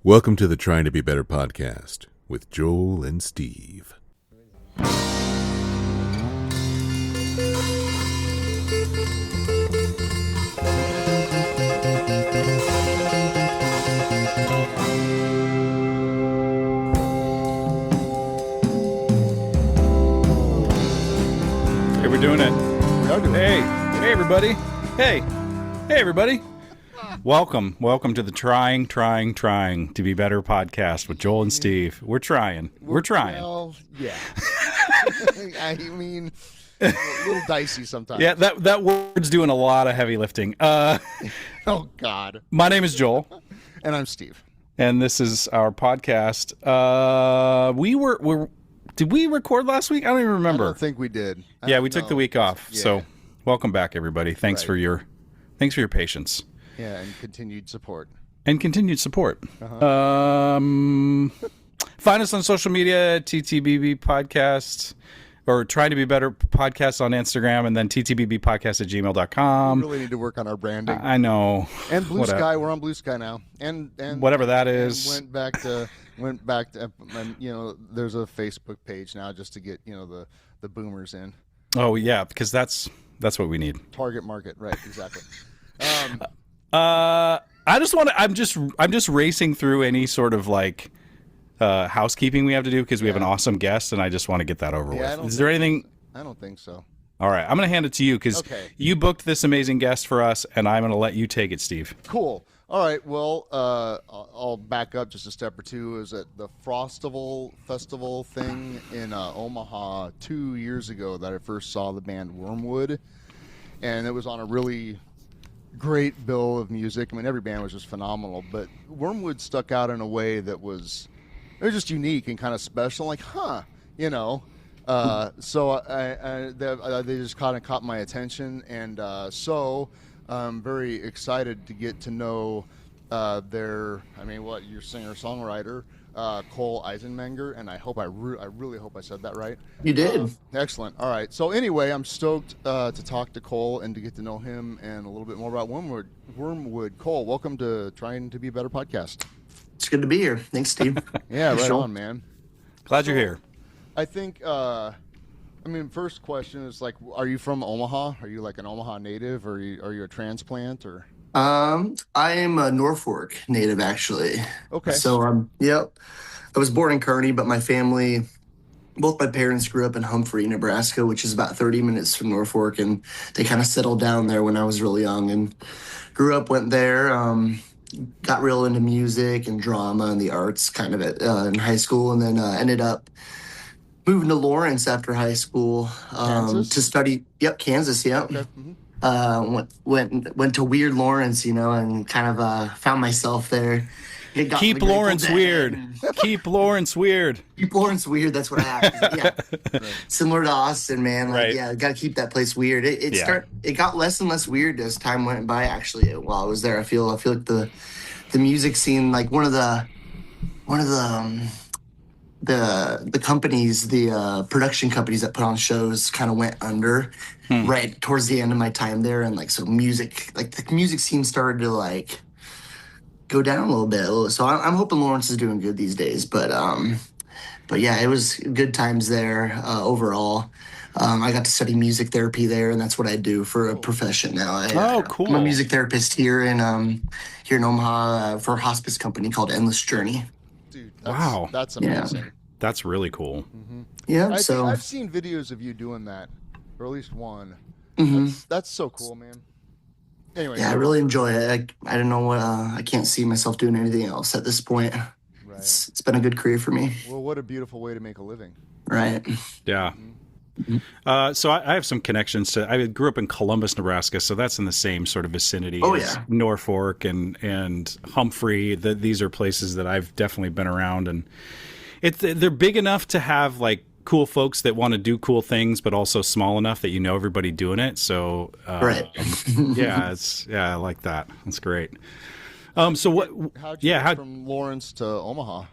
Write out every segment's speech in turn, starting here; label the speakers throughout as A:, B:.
A: Welcome to the Trying to Be Better podcast with Joel and Steve.
B: Hey, we're doing it.
C: We are doing it.
B: Hey, everybody. Hey, everybody. Welcome to the Trying to Be Better podcast with Joel and Steve. We're trying.
C: Well, yeah. I mean, a little dicey sometimes.
B: Yeah, that word's doing a lot of heavy lifting.
C: Oh, God.
B: My name is Joel.
C: And I'm Steve.
B: And this is our podcast. Did we record last week? I don't even remember.
C: I don't think we did.
B: We took the week off. Yeah. So welcome back, everybody. Thanks for your patience.
C: Yeah, and continued support.
B: Uh-huh. Find us on social media, TTBB Podcast, or Trying to Be Better Podcast on Instagram, and then ttbbpodcast@gmail.com.
C: We really need to work on our branding.
B: I know.
C: And Blue Sky, we're on Blue Sky now. And
B: whatever that is.
C: Went back to, there's a Facebook page now just to get, the boomers in.
B: Oh, yeah, because that's what we need.
C: Target market, right, exactly.
B: I'm just racing through any sort of housekeeping we have to do because we have an awesome guest, and I just want to get that over with. Is there anything?
C: I don't think so.
B: All right, I'm going to hand it to you because you booked this amazing guest for us, and I'm going to let you take it, Steve.
C: Cool. All right. Well, I'll back up just a step or two. It was at the Frostival Festival thing in Omaha 2 years ago that I first saw the band Wyrmwood, and it was on a really great bill of music. I mean, every band was just phenomenal, but Wyrmwood stuck out in a way that was just unique and kind of special. Like, so they just kind of caught my attention, and so I'm very excited to get to know your singer-songwriter, Cole Eisenmenger, and I really hope I said that right.
D: You did.
C: Excellent. All right. So anyway, I'm stoked to talk to Cole and to get to know him and a little bit more about Wyrmwood. Cole, welcome to Trying to Be Better podcast.
D: It's good to be here. Thanks, Steve.
C: Yeah, right on, man.
B: Glad you're here.
C: I think, first question is are you from Omaha? Are you an Omaha native, or are you a transplant, or?
D: I am a Norfolk native, actually.
C: Okay.
D: So, yep. I was born in Kearney, but my family, both my parents grew up in Humphrey, Nebraska, which is about 30 minutes from Norfolk, and they kind of settled down there when I was really young and grew up, went there, got real into music and drama and the arts kind of in high school, and then ended up moving to Lawrence after high school to study. Yep, Kansas, yep. Okay. Mm-hmm. Went to Weird Lawrence, and kind of found myself there.
B: Keep Lawrence weird. Keep Lawrence weird.
D: Keep Lawrence weird. That's what I have. Yeah, right. Similar to Austin, man.
B: Right.
D: Yeah, got to keep that place weird. It got less and less weird as time went by. Actually, while I was there, I feel like the music scene, one of the companies, the production companies that put on shows kind of went under right towards the end of my time there. And so music, the music scene started to go down a little bit. So I'm hoping Lawrence is doing good these days. But yeah, it was good times there overall. I got to study music therapy there, and that's what I do for a profession now.
B: Cool.
D: I'm a music therapist here in Omaha for a hospice company called Endless Journey.
C: Dude,
B: wow.
C: That's amazing.
D: Yeah.
B: That's really cool.
D: Mm-hmm. Yeah,
C: I've seen videos of you doing that, or at least one.
D: Mm-hmm.
C: That's so cool, man. Anyway.
D: Yeah, I really enjoy it. I don't know what I can't see myself doing anything else at this point.
C: Right.
D: It's been a good career for me.
C: Well, what a beautiful way to make a living.
D: Right.
B: Yeah. Mm-hmm. So I have some connections I grew up in Columbus, Nebraska, so that's in the same sort of vicinity as Norfolk and Humphrey. These are places that I've definitely been around, and they're big enough to have cool folks that want to do cool things, but also small enough that everybody doing it. So
D: right.
B: I like that. That's great. So what?
C: How'd you get from Lawrence to Omaha?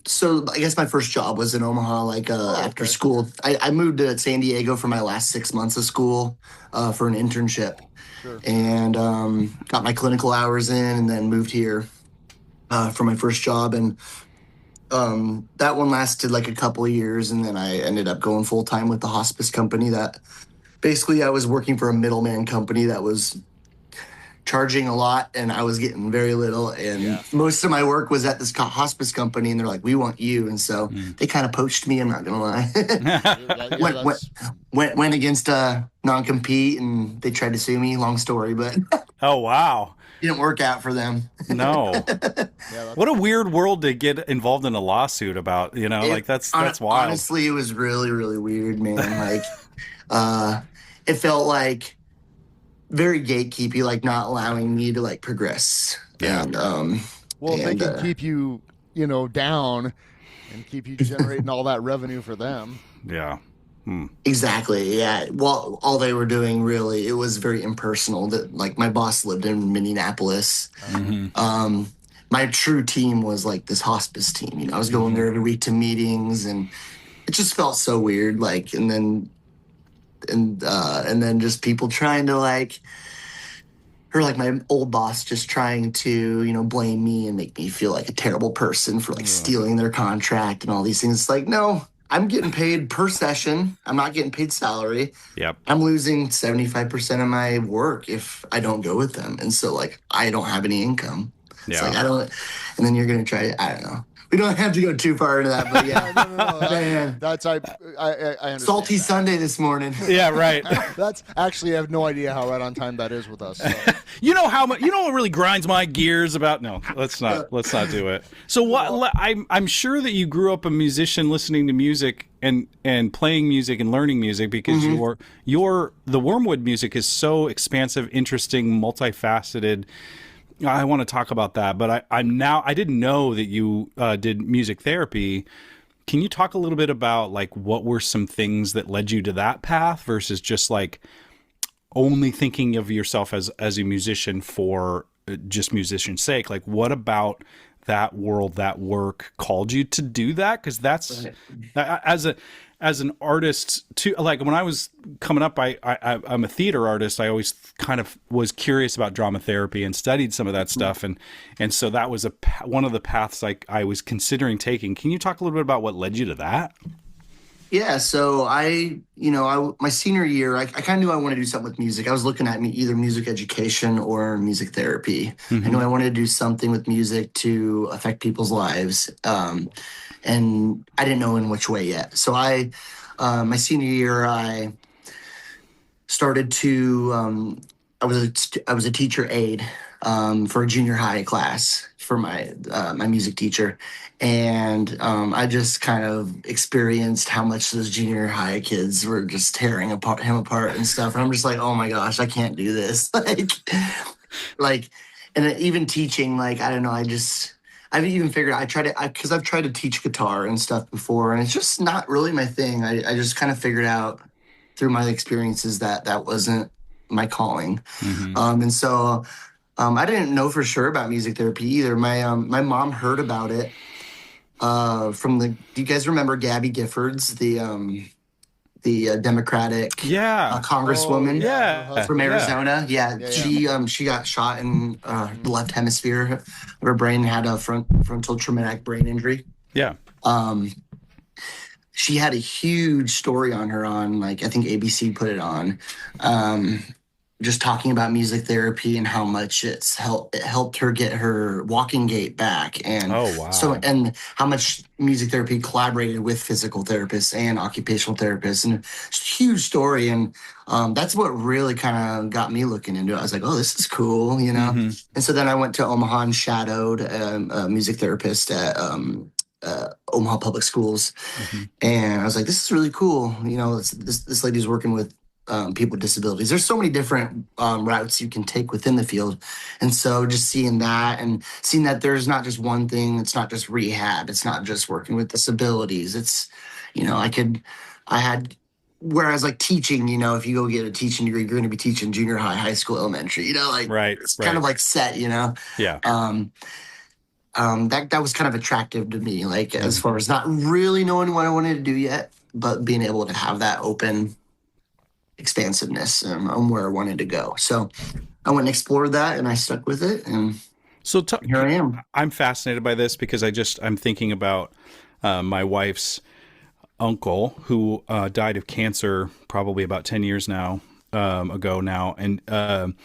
D: So I guess my first job was in Omaha, after school. I moved to San Diego for my last 6 months of school, for an internship. Sure. And, got my clinical hours in and then moved here. for my first job, and that one lasted like a couple of years, and then I ended up going full time with the hospice company. That basically I was working for a middleman company that was charging a lot, and I was getting very little. And most of my work was at this hospice company, and they're like, "We want you," and so they kind of poached me. I'm not gonna lie. went against a non-compete, and they tried to sue me. Long story, but
B: oh wow.
D: Didn't work out for them.
B: No. What a weird world to get involved in a lawsuit about, that's wild.
D: Honestly, it was really, really weird, man. Like, it felt like very gatekeepy, like not allowing me to like progress.
B: Yeah.
D: And,
C: if they can keep you, down and keep you generating all that revenue for them.
B: Yeah.
D: Exactly. Yeah. Well, all they were doing really, it was very impersonal. That like my boss lived in Minneapolis.
B: Mm-hmm.
D: My true team was like this hospice team. I was going there every week to meetings, and it just felt so weird. Like, and then just people trying to like, or like my old boss just trying to, blame me and make me feel like a terrible person for like stealing their contract and all these things. It's like, no. I'm getting paid per session. I'm not getting paid salary.
B: Yep.
D: I'm losing 75% of my work if I don't go with them. And so, like, I don't have any income. It's like, I don't, and then you're going to try, I don't know. We don't have to go too far into that, but yeah.
C: No. That's, I understand.
D: Salty Sunday this morning.
B: Yeah, right.
C: That's actually, I have no idea how right on time that is with us. So.
B: What really grinds my gears about, no, let's not do it. So what, I'm sure that you grew up a musician listening to music and playing music and learning music because the Wyrmwood music is so expansive, interesting, multifaceted. I want to talk about that, but I didn't know that you did music therapy. Can you talk a little bit about like what were some things that led you to that path versus just like only thinking of yourself as a musician for just musician's sake? Like what about that world, that work called you to do that? Because that's as an artist too. Like when I was coming up, I'm a theater artist. I always kind of was curious about drama therapy and studied some of that stuff, and so that was one of the paths I was considering taking. Can you talk a little bit about what led you to that?
D: Yeah, so my senior year, I kind of knew I wanted to do something with music. I was looking at either music education or music therapy. I knew I wanted to do something with music to affect people's lives. And I didn't know in which way yet. So my senior year, I started to, I was a teacher aide for a junior high class for my music teacher. And I just kind of experienced how much those junior high kids were just tearing him apart and stuff. And I'm just like, oh my gosh, I can't do this. like, and even teaching, like, I don't know, I've even figured because I've tried to teach guitar and stuff before, and it's just not really my thing. I just kind of figured out through my experiences that wasn't my calling. And so I didn't know for sure about music therapy either. My mom heard about it from do you guys remember Gabby Giffords, the Democratic congresswoman from Arizona? Yeah. She got shot in the left hemisphere. Her brain had a frontal traumatic brain injury.
B: Yeah.
D: She had a huge story on her I think ABC put it on. Just talking about music therapy and how much it helped her get her walking gait back, and and how much music therapy collaborated with physical therapists and occupational therapists, and it's a huge story. And that's what really kind of got me looking into it. I was like, oh, this is cool, And so then I went to Omaha and shadowed a music therapist at Omaha Public Schools, and I was like, this is really cool. This lady's working with people with disabilities. There's so many different routes you can take within the field. And so just seeing that and seeing that there's not just one thing, it's not just rehab, it's not just working with disabilities. It's, whereas like teaching, if you go get a teaching degree, you're going to be teaching junior high, high school, elementary, it's kind of like set,
B: Yeah.
D: That was kind of attractive to me, as far as not really knowing what I wanted to do yet, but being able to have that open expansiveness on where I wanted to go. So I went and explored that, and I stuck with it. And
B: So
D: here I am.
B: I'm fascinated by this because I'm thinking about my wife's uncle who died of cancer probably about 10 years ago now. And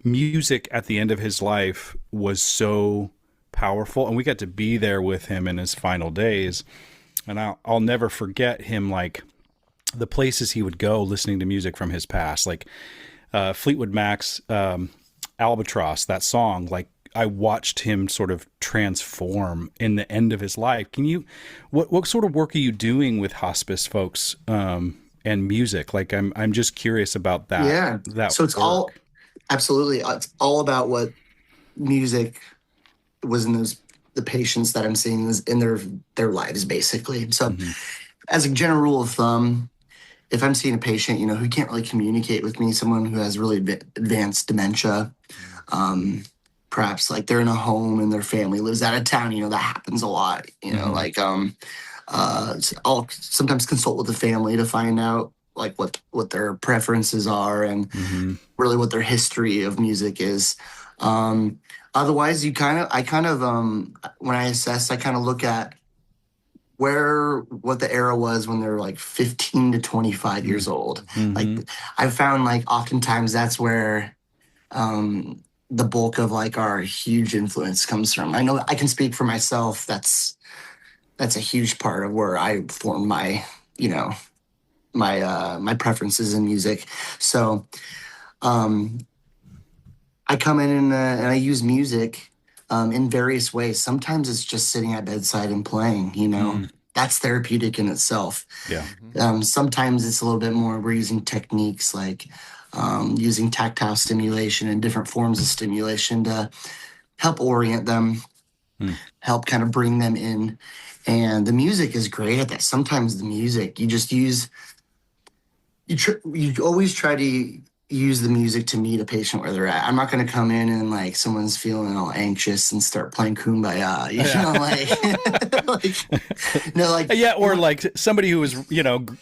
B: music at the end of his life was so powerful. And we got to be there with him in his final days. And I'll never forget him, like the places he would go listening to music from his past, like Fleetwood Mac's Albatross, that song. Like I watched him sort of transform in the end of his life. What sort of work are you doing with hospice folks and music? Like I'm just curious about that.
D: Yeah. So it's work. Absolutely. It's all about what music was in the patients that I'm seeing in their lives, basically. So as a general rule of thumb, if I'm seeing a patient, who can't really communicate with me, someone who has really advanced dementia, perhaps like they're in a home and their family lives out of town, that happens a lot, like I'll sometimes consult with the family to find out like what their preferences are and really what their history of music is. Otherwise, when I assess, I kind of look at what the era was when they're like 15 to 25 years old. Like I've found like oftentimes that's where the bulk of like our huge influence comes from. I know I can speak for myself. That's a huge part of where I form my, my preferences in music. So I come in and I use music in various ways. Sometimes it's just sitting at bedside and playing, that's therapeutic in itself.
B: Yeah.
D: Sometimes it's a little bit more, we're using techniques like using tactile stimulation and different forms of stimulation to help orient them, help kind of bring them in. And the music is great at that. Sometimes the music, you just use, you always try to use the music to meet a patient where they're at. I'm not going to come in and like someone's feeling all anxious and start playing Kumbaya,
B: or like somebody who was,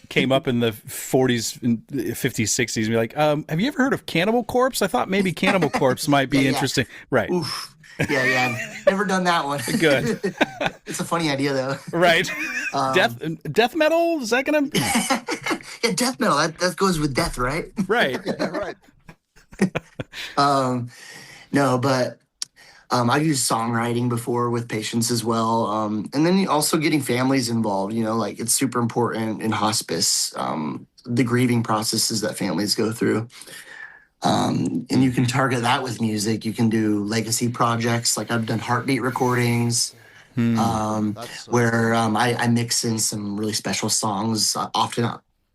B: came up in the 40s, 50s, 60s and be like, have you ever heard of Cannibal Corpse? I thought maybe Cannibal Corpse might be interesting. Right.
D: Oof. Yeah. Never done that one.
B: Good.
D: It's a funny idea though.
B: Right. Death metal? Is that going to?
D: Yeah, death metal. That goes with death, right?
B: Right.
C: Yeah, right.
D: No, but I've used songwriting before with patients as well. And then also getting families involved, like it's super important in hospice, the grieving processes that families go through. And you can target that with music. You can do legacy projects. Like I've done heartbeat recordings where I mix in some really special songs.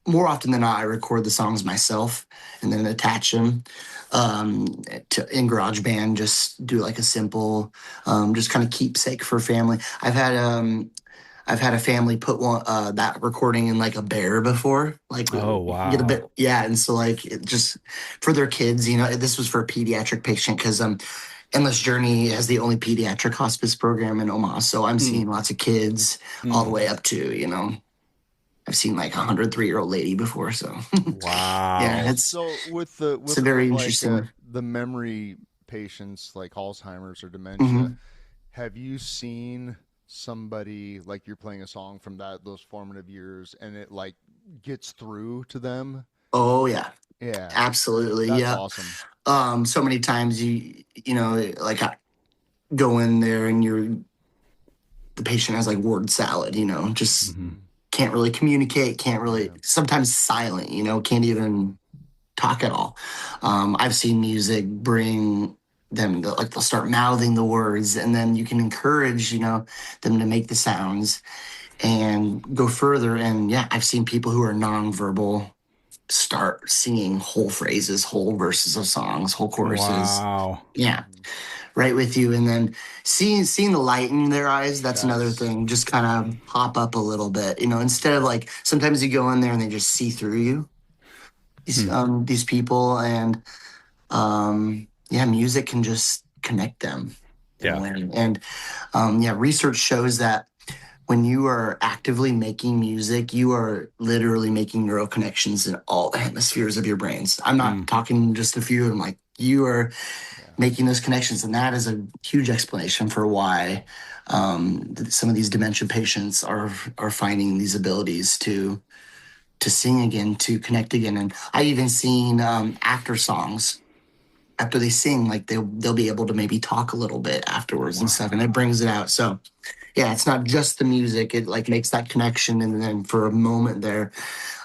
D: More often than not, I record the songs myself and then attach them in GarageBand. Just do like a simple, just kind of keepsake for family. I've had a family put that recording in like a bear before. Like,
B: oh wow,
D: get a bit, yeah. And so like it just for their kids, this was for a pediatric patient because Endless Journey has the only pediatric hospice program in Omaha. So I'm seeing lots of kids all the way up to I've seen like a 103-year-old lady before. So
B: wow,
D: yeah.
C: It's
D: very interesting.
C: The memory patients like Alzheimer's or dementia. Have you seen somebody like you're playing a song from those formative years and it like gets through to them?
D: Oh yeah, absolutely.
C: That's awesome.
D: So many times like I go in there and the patient has like word salad, just can't really communicate, sometimes silent, can't even talk at all. I've seen music bring them they'll start mouthing the words, and then you can encourage them to make the sounds and go further. And I've seen people who are nonverbal start singing whole phrases, whole verses of songs, whole choruses.
B: Wow.
D: Yeah, right with you. And then seeing the light in their eyes, that's another thing. Just kind of pop up a little bit, instead of like sometimes you go in there and they just see through you, these people, and music can just connect them. And research shows that when you are actively making music, you are literally making neural connections in all the hemispheres of your brains. I'm not talking just a few. I'm like, you are making those connections, and that is a huge explanation for why some of these dementia patients are finding these abilities to sing again, to connect again. And I even seen after songs, after they sing, like they'll be able to maybe talk a little bit afterwards and stuff, and it brings it out. So yeah, it's not just the music; it like makes that connection, and then for a moment there,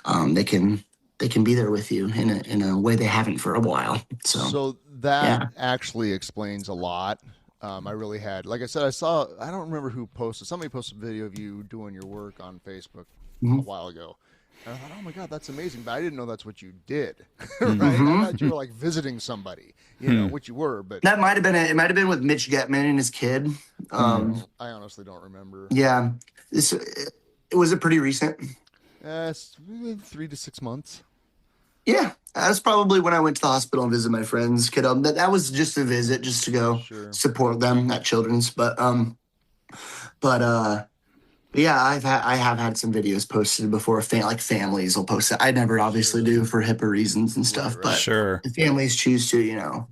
D: they can be there with you in a way they haven't for a while.
C: So that actually explains a lot. I really had, like I said, I don't remember who posted. Somebody posted a video of you doing your work on Facebook a while ago. And I thought, oh my God, that's amazing. But I didn't know that's what you did, right? I thought you were like visiting somebody, you know, which you were. But
D: that might have been it might have been with Mitch Getman and his kid.
C: I honestly don't remember.
D: Yeah, was it pretty recent?
C: It's 3 to 6 months.
D: Yeah, that's probably when I went to the hospital and visited my friend's kiddo. That was just a visit, just to go support them at Children's. But yeah, I have had some videos posted before. Like families will post it. I never obviously do for HIPAA reasons and stuff. But if families choose to, you know,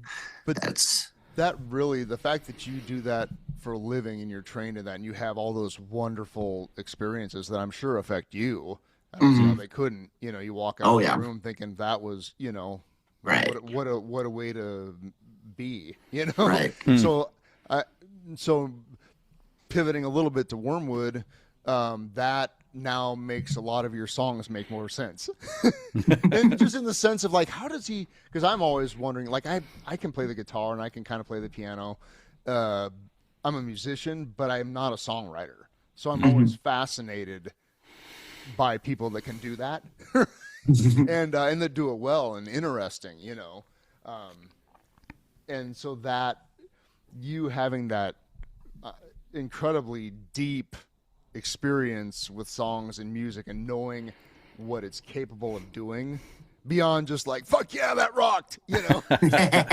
C: but that really, the fact that you do that for a living and you're trained in that, and you have all those wonderful experiences that I'm sure affect you. I don't see how they couldn't. You know, you walk out of the room thinking that was, you know, what a way to be. You know,
D: right?
C: So pivoting a little bit to Wyrmwood, that now makes a lot of your songs make more sense. And just in the sense of like, how does he? Because I'm always wondering. Like, I can play the guitar and I can kind of play the piano. I'm a musician, but I'm not a songwriter. So I'm always fascinated by people that can do that and that do it well and interesting, you know. And so that you having that incredibly deep experience with songs and music and knowing what it's capable of doing beyond just like, fuck yeah, that rocked, you know,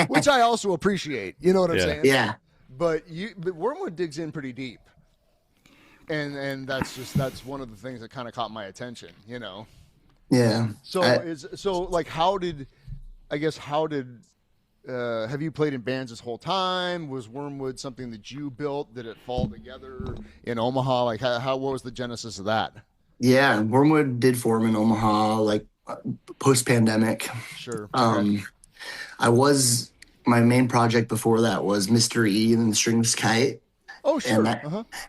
C: which I also appreciate, you know what I'm saying?
D: Yeah.
C: But Wyrmwood digs in pretty deep. And that's one of the things that kind of caught my attention, you know.
D: Yeah.
C: So how did have you played in bands this whole time? Was Wyrmwood something that you built? Did it fall together in Omaha? Like what was the genesis of that?
D: Yeah, Wyrmwood did form in Omaha, like post-pandemic.
C: Sure.
D: My main project before that was Mr. E and the Strings Kite.
C: Oh, sure.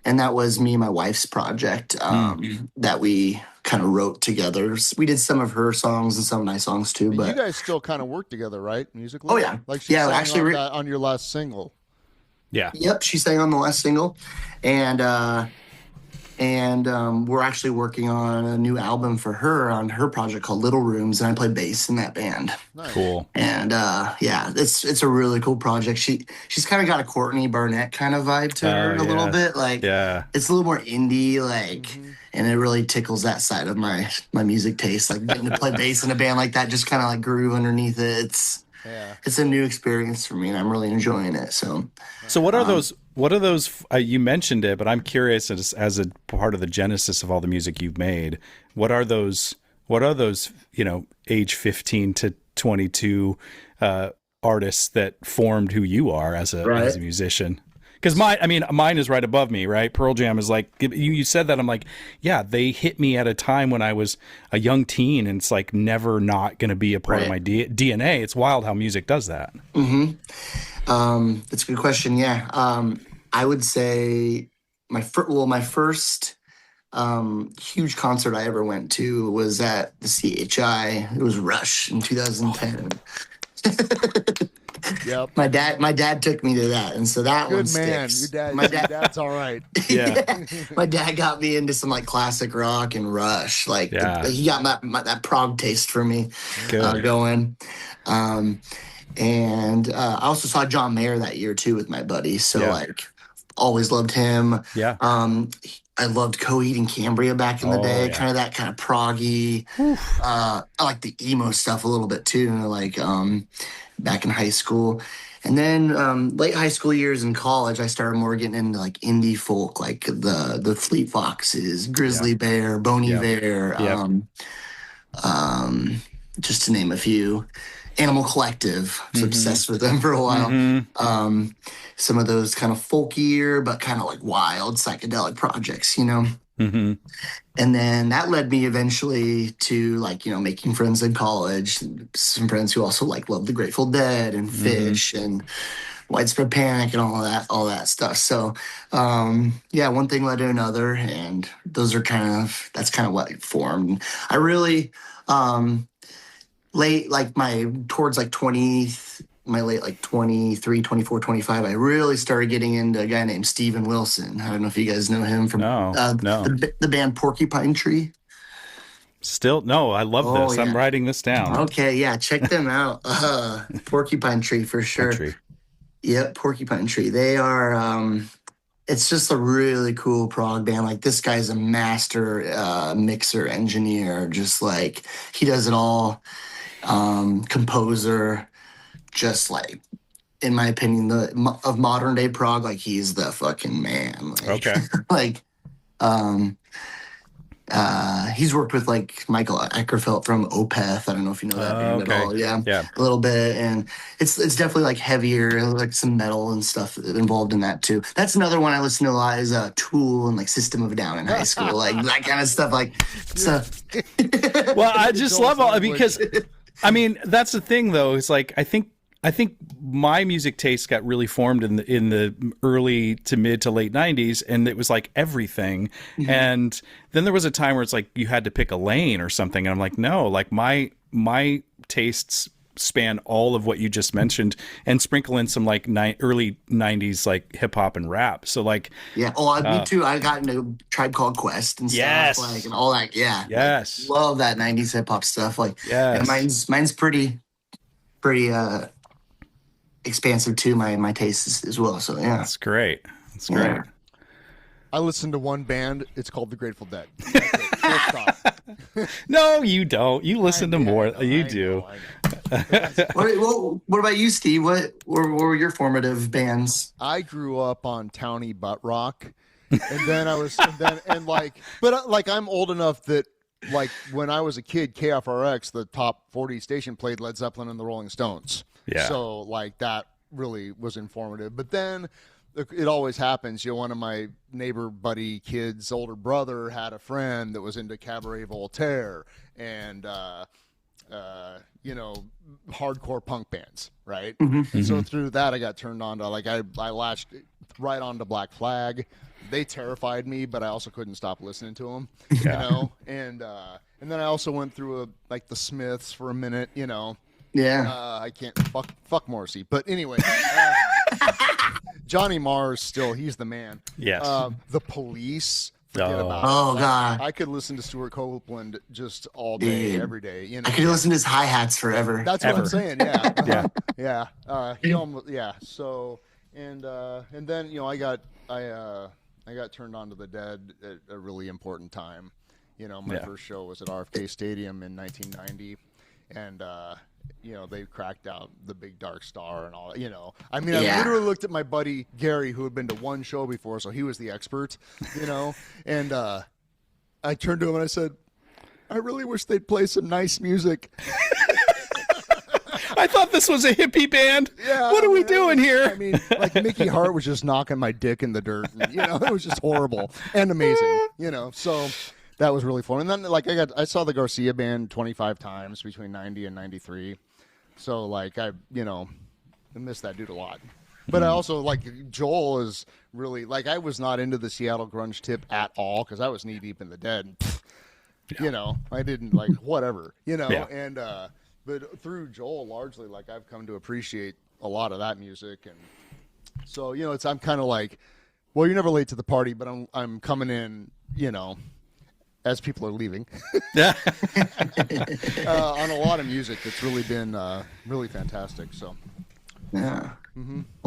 D: And that was me and my wife's project that we kind of wrote together. We did some of her songs and some of my songs too. But
C: you guys still kind of work together, right? Musically?
D: Oh, yeah.
C: Like she sang actually on your last single.
B: Yeah.
D: Yep, she sang on the last single. And we're actually working on a new album for her on her project called Little Rooms, and I play bass in that band.
C: Nice.
B: Cool.
D: And it's a really cool project. She's kind of got a Courtney Barnett kind of vibe to her a little bit. Like, it's a little more indie, like, and it really tickles that side of my music taste. Like getting to play bass in a band like that, just kind of like groove underneath it. It's a new experience for me, and I'm really enjoying it. So
B: what are those? What are those? You mentioned it, but I'm curious as a part of the genesis of all the music you've made. What are those? You know, age 15 to 22 artists that formed who you are as a musician. Because mine is right above me, right? Pearl Jam is like, you said that, I'm like, yeah, they hit me at a time when I was a young teen, and it's like never not going to be a part of my DNA. It's wild how music does that.
D: That's a good question. Yeah. I would say my first huge concert I ever went to was at the CHI. It was Rush in 2010.
C: Yep.
D: My dad took me to that, and so that one
C: sticks. Your dad's all right.
B: Yeah.
D: My dad got me into some like classic rock and Rush. Like he got that prog taste for me going. And I also saw John Mayer that year too with my buddy. So like always loved him.
B: Yeah.
D: I loved Coheed and Cambria back in the day, kind of proggy. I like the emo stuff a little bit too, like back in high school. And then late high school years in college, I started more getting into like indie folk, like the Fleet Foxes, Grizzly Bear, Bon Iver, just to name a few. Animal Collective. I was obsessed with them for a while. Some of those kind of folkier, but kind of like wild psychedelic projects, you know?
B: Mm-hmm.
D: And then that led me eventually to like, you know, making friends in college. Some friends who also like love the Grateful Dead and Fish and Widespread Panic and all that stuff. So, yeah, one thing led to another, and that's kind of what formed. I really, late, like towards like 20, my late like 23, 24, 25, I really started getting into a guy named Steven Wilson. I don't know if you guys know him from
B: No.
D: The band Porcupine Tree.
B: Still, no, I love this. Yeah. I'm writing this down.
D: Okay, yeah, check them out. Porcupine Tree for sure. Yep, Porcupine Tree. They are, it's just a really cool prog band. Like, this guy's a master mixer, engineer, just like, he does it all. Composer, just like, in my opinion, of modern day prog, like, he's the fucking man. Like,
B: okay.
D: Like, he's worked with like Michael Eckerfeldt from Opeth. I don't know if you know that band at all. Yeah, a little bit, and it's definitely like heavier, like some metal and stuff involved in that too. That's another one I listen to a lot is Tool and like System of a Down in high school, like that kind of stuff. Like, so.
B: Well, I just love all because, I mean, that's the thing though. It's like I think my music taste got really formed in the early to mid to late 90s, and it was like everything. Mm-hmm. And then there was a time where it's like you had to pick a lane or something, and I'm like, no, like my tastes span all of what you just mentioned, and sprinkle in some like early 90s like hip hop and rap. So like,
D: yeah, me too. I got into Tribe Called Quest and stuff, like, and all that. Yeah,
B: yes,
D: like, love that 90s hip hop stuff. Like,
B: yes,
D: and mine's pretty expansive too, my tastes as well. So yeah,
B: that's great. Yeah.
C: I listen to one band. It's called the Grateful Dead.
B: No, you don't. You listen to more. You do.
D: What about you, Steve? What were your formative bands?
C: I grew up on Townie butt rock, and then but I'm old enough that like when I was a kid, KFRX, the top 40 station, played Led Zeppelin and the Rolling Stones.
B: Yeah.
C: So like that really was informative. But then it always happens. You know, one of my neighbor buddy kids' older brother had a friend that was into Cabaret Voltaire and you know, hardcore punk bands, right? Mm-hmm. And so through that I got turned on to like I latched right onto Black Flag. They terrified me, but I also couldn't stop listening to them, you know. And then I also went through like the Smiths for a minute, you know.
D: Yeah.
C: I can't fuck Morrissey, but anyway, Johnny Marr's still, he's the man.
B: Yes.
C: The Police. Forget about
D: it. God.
C: I could listen to Stuart Copeland just all day, every day. You know,
D: I could listen to his hi-hats forever.
C: That's what I'm saying. Yeah.
B: Yeah.
C: He almost, So, and then, you know, I got turned on to the Dead at a really important time. You know, my first show was at RFK Stadium in 1990, and you know, they cracked out the Big Dark Star and all that, you know. I mean, I literally looked at my buddy Gary, who had been to one show before, so he was the expert, you know, and I turned to him and I said, I really wish they'd play some nice music.
B: I thought this was a hippie band. Yeah, what are we doing here?
C: I mean, like Mickey Hart was just knocking my dick in the dirt. And, you know, it was just horrible and amazing, you know, so that was really fun. And then like I saw the Garcia band 25 times between 90 and 93. So like I miss that dude a lot. But I also like Joel is really like I was not into the Seattle grunge tip at all because I was knee deep in the Dead. And, you know, I didn't like whatever, you know, and but through Joel largely like I've come to appreciate a lot of that music. And so, you know, I'm kind of like, well, you're never late to the party, but I'm coming in, you know, as people are leaving on a lot of music that's really been really fantastic. So
D: well,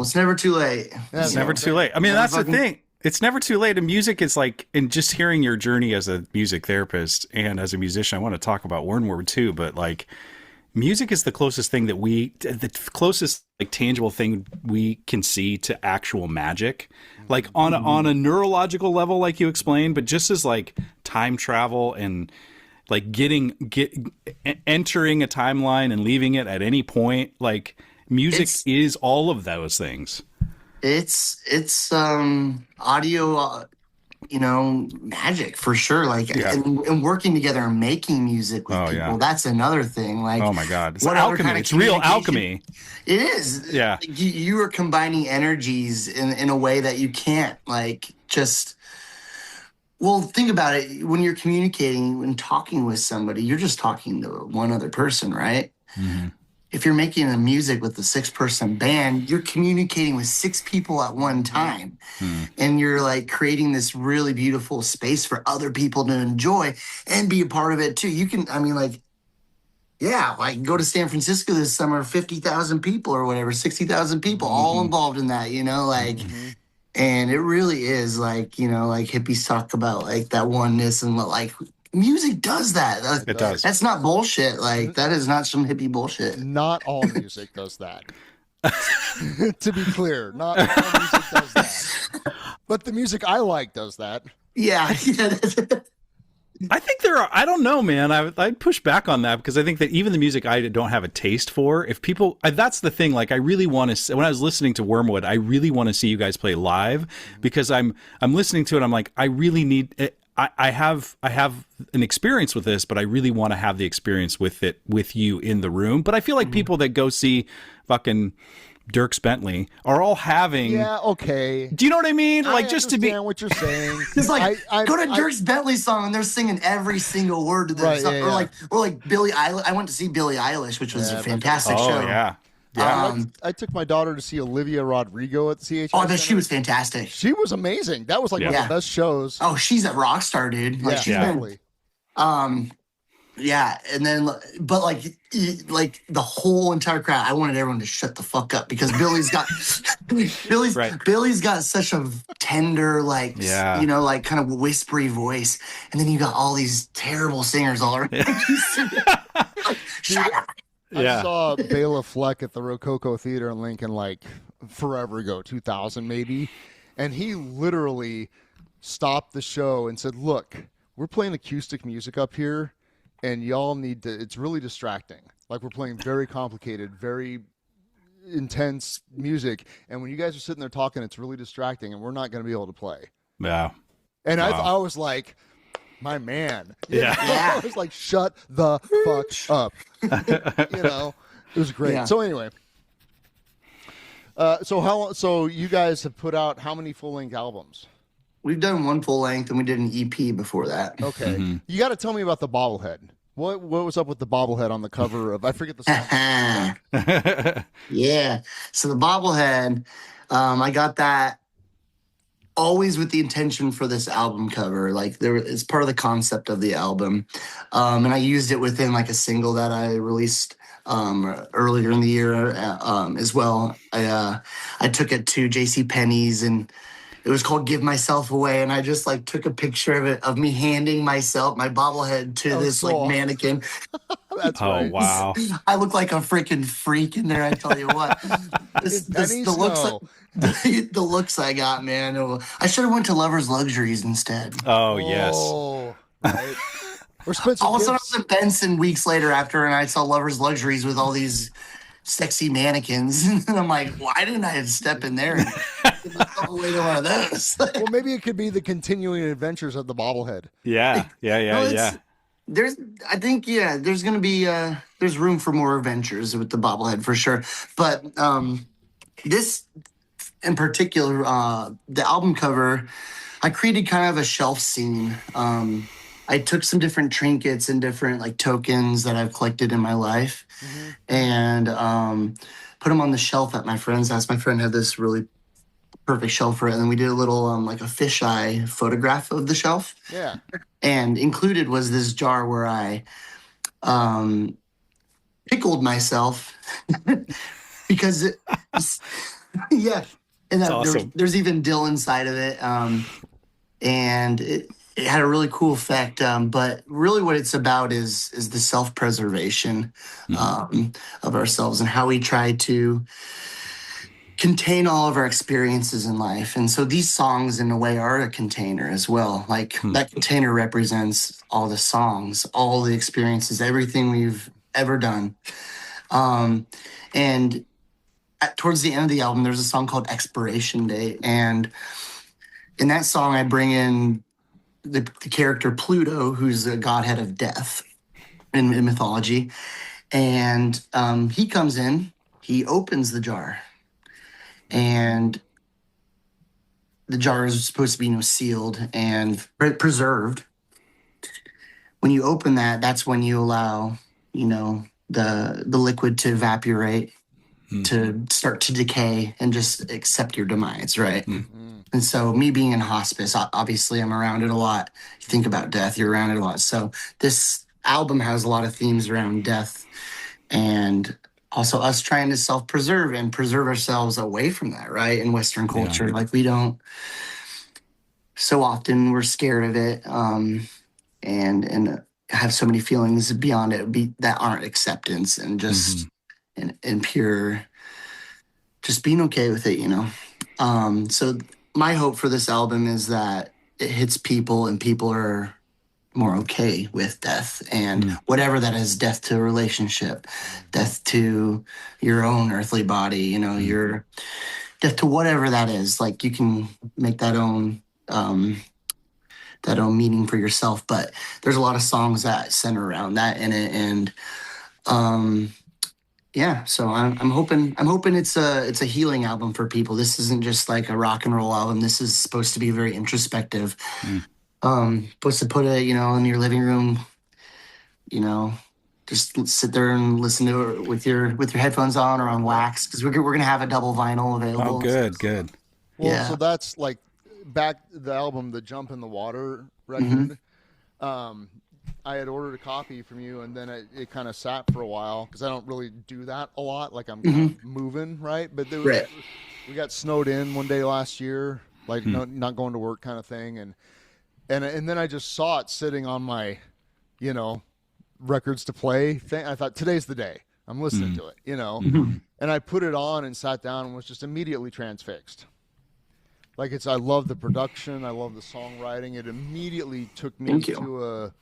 D: it's never too late.
B: It's never too late. I mean, that's the thing. It's never too late. And music is like, and just hearing your journey as a music therapist and as a musician, I want to talk about Wyrmwood too, but like music is the closest thing the closest like tangible thing we can see to actual magic, like on a neurological level, like you explained, but just as like time travel and like entering a timeline and leaving it at any point. Like music is all of those things.
D: It's audio, magic for sure. Like, and working together and making music with people. Yeah. That's another thing. Like,
B: oh my God, it's alchemy. Kind of it's real alchemy.
D: It is.
B: Yeah.
D: You are combining energies in a way that you can't just. Well, think about it. When you're communicating and talking with somebody, you're just talking to one other person, right? Mm-hmm. If you're making a music with a 6-person band, you're communicating with 6 people at one time. And you're like creating this really beautiful space for other people to enjoy and be a part of it too. You can, go to San Francisco this summer, 50,000 people or whatever, 60,000 people all involved in that, and it really is like hippies talk about like that oneness and like music does that.
B: It does.
D: That's not bullshit. Like that is not some hippie bullshit.
C: Not all music does that. To be clear, not all music does that. But the music I like does that.
D: Yeah.
B: I think there are. I don't know, man. I'd push back on that because I think that even the music I don't have a taste for. If people, that's the thing. Like, I really want to. When I was listening to Wyrmwood, I really want to see you guys play live because I'm listening to it. I'm like, I really need it. I have an experience with this, but I really want to have the experience with you in the room. But I feel like people that go see fucking Dierks Bentley are all having.
C: Yeah, okay.
B: Do you know what I mean? Like, just to be.
C: I understand what you're saying.
D: It's like go to Dierks Bentley's song and they're singing every single word to their song. Yeah. Or like Billie Eilish. I went to see Billie Eilish, which was a fantastic show.
B: Oh yeah.
C: Yeah, I took my daughter to see Olivia Rodrigo at the CHS.
D: Oh, she was fantastic.
C: She was amazing. That was like one of the best shows.
D: Oh, she's a rock star, dude. Like, she's been, yeah, and then, but like the whole entire crowd, I wanted everyone to shut the fuck up because Billy's got Billy's got such a tender, kind of whispery voice, and then you got all these terrible singers all around. Shut up.
C: I saw Bela Fleck at the Rococo Theater in Lincoln like forever ago, 2000 maybe, and he literally stopped the show and said, "Look, we're playing acoustic music up here, and y'all need to. It's really distracting. Like we're playing very complicated, very intense music, and when you guys are sitting there talking, it's really distracting, and we're not going to be able to play."
B: Yeah,
C: and I was like, my man.
B: Yeah.
C: I was like, shut the fuck up. It was great. Yeah. So anyway, so you guys have put out how many full-length albums?
D: We've done one full-length and we did an EP before that.
C: Okay. Mm-hmm. You got to tell me about the bobblehead. What was up with the bobblehead on the cover of, I forget the song.
D: Yeah. So the bobblehead, I got that always with the intention for this album cover. Like it's part of the concept of the album. And I used it within like a single that I released earlier in the year as well. I took it to JCPenney's and it was called Give Myself Away. And I just like took a picture of it, of me handing my bobblehead to this like mannequin.
C: That's right.
B: Wow.
D: I look like a freaking freak in there. I tell you what, the looks I got, man. I should have went to Lovers Luxuries instead.
B: Oh yes.
C: Right. Or Spencer.
D: All of a sudden, I was in Benson weeks later after, and I saw Lovers Luxuries with all these sexy mannequins, and I'm like, why didn't I step in there and get myself away to one of those?
C: Well, maybe it could be the continuing adventures of the bobblehead.
B: Yeah.
D: There's going to be there's room for more adventures with the bobblehead for sure. But this in particular, the album cover, I created kind of a shelf scene. I took some different trinkets and different like tokens that I've collected in my life, and put them on the shelf at my friend's house. My friend had this really perfect shelf for it, and then we did a little like a fisheye photograph of the shelf.
C: Yeah.
D: And included was this jar where I pickled myself because and
B: awesome.
D: there's even dill inside of it, and it had a really cool effect. But really, what it's about is the self-preservation of ourselves and how we try to contain all of our experiences in life. And so these songs in a way are a container as well. Like that container represents all the songs, all the experiences, everything we've ever done. And towards the end of the album, there's a song called Expiration Date. And in that song, I bring in the character Pluto, who's the godhead of death in mythology. And he comes in, he opens the jar. And the jar is supposed to be, sealed and preserved. When you open that, that's when you allow, the liquid to evaporate, to start to decay and just accept your demise, right? And so me being in hospice, obviously I'm around it a lot. You think about death, you're around it a lot. So this album has a lot of themes around death and also us trying to self-preserve and preserve ourselves away from that, right? In Western culture, like we don't, so often we're scared of it and have so many feelings beyond it that aren't acceptance and just and pure, just being okay with it, So my hope for this album is that it hits people and people are more okay with death and whatever that is, death to a relationship, death to your own earthly body, your death to whatever that is. Like you can make that own meaning for yourself, but there's a lot of songs that center around that in it. And so I'm hoping it's a healing album for people. This isn't just like a rock and roll album. This is supposed to be very introspective. Supposed to put it, in your living room, just sit there and listen to it with your headphones on or on wax, because we're gonna have a double vinyl available.
B: Oh, good.
C: Well, so that's like back the album, the Jump in the Water record. I had ordered a copy from you, and then it kind of sat for a while because I don't really do that a lot. Like I'm kind of moving, right? But we got snowed in one day last year, like not going to work kind of thing, and then I just saw it sitting on my, records to play thing. I thought, today's the day. I'm listening to it, and I put it on and sat down and was just immediately transfixed. Like I love the production. I love the songwriting. It immediately took me to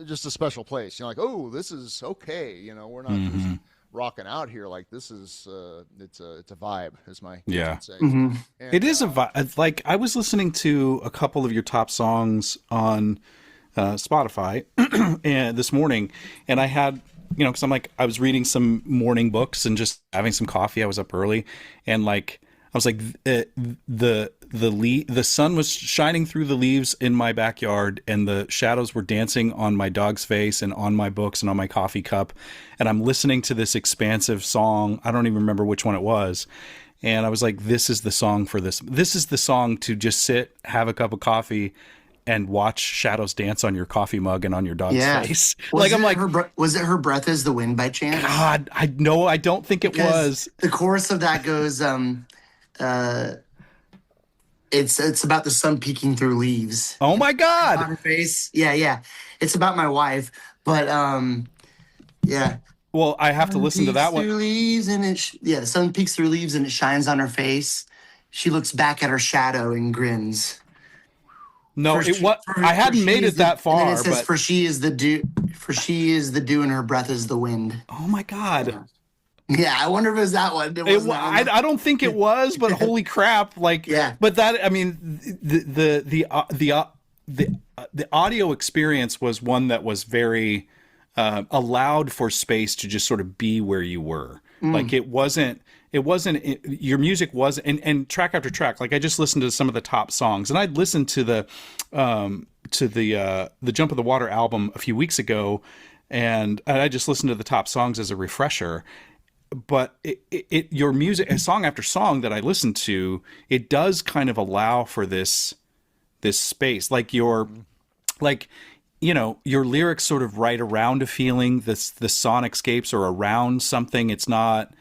C: just a special place. Like, oh, this is okay. We're not just rocking out here. Like this is, it's a vibe, as my kids would say. And,
B: it is a vibe. Like I was listening to a couple of your top songs on Spotify and this morning, and I had, because I was reading some morning books and just having some coffee. I was up early, and like I was like, the sun was shining through the leaves in my backyard, and the shadows were dancing on my dog's face and on my books and on my coffee cup. And I'm listening to this expansive song. I don't even remember which one it was. And I was like, this is the song for this. This is the song to just sit, have a cup of coffee, and watch shadows dance on your coffee mug and on your dog's face. Was
D: it Her Breath Is the Wind by chance?
B: God, I don't think it was.
D: The chorus of that goes, it's about the sun peeking through leaves.
B: Oh my God!
D: On her face. Yeah. It's about my wife, but yeah.
B: Well, I have to listen to that one.
D: Through leaves and the sun peeks through leaves and it shines on her face. She looks back at her shadow and grins.
B: No, I hadn't made it that far.
D: And then it says, "For she is the dew, and her breath is the wind."
B: Oh my God!
D: Yeah, I wonder if it was that one.
B: I don't think it was, but holy crap! Like, but that, I mean, the audio experience was one that was very allowed for space to just sort of be where you were. Like it wasn't your music was, and track after track. Like I just listened to some of the top songs, and I'd listened to the Jump in the Water album a few weeks ago, and I just listened to the top songs as a refresher. But your music, song after song that I listened to, it does kind of allow for this space. Like your lyrics sort of write around a feeling. The sonicscapes are around something. It's not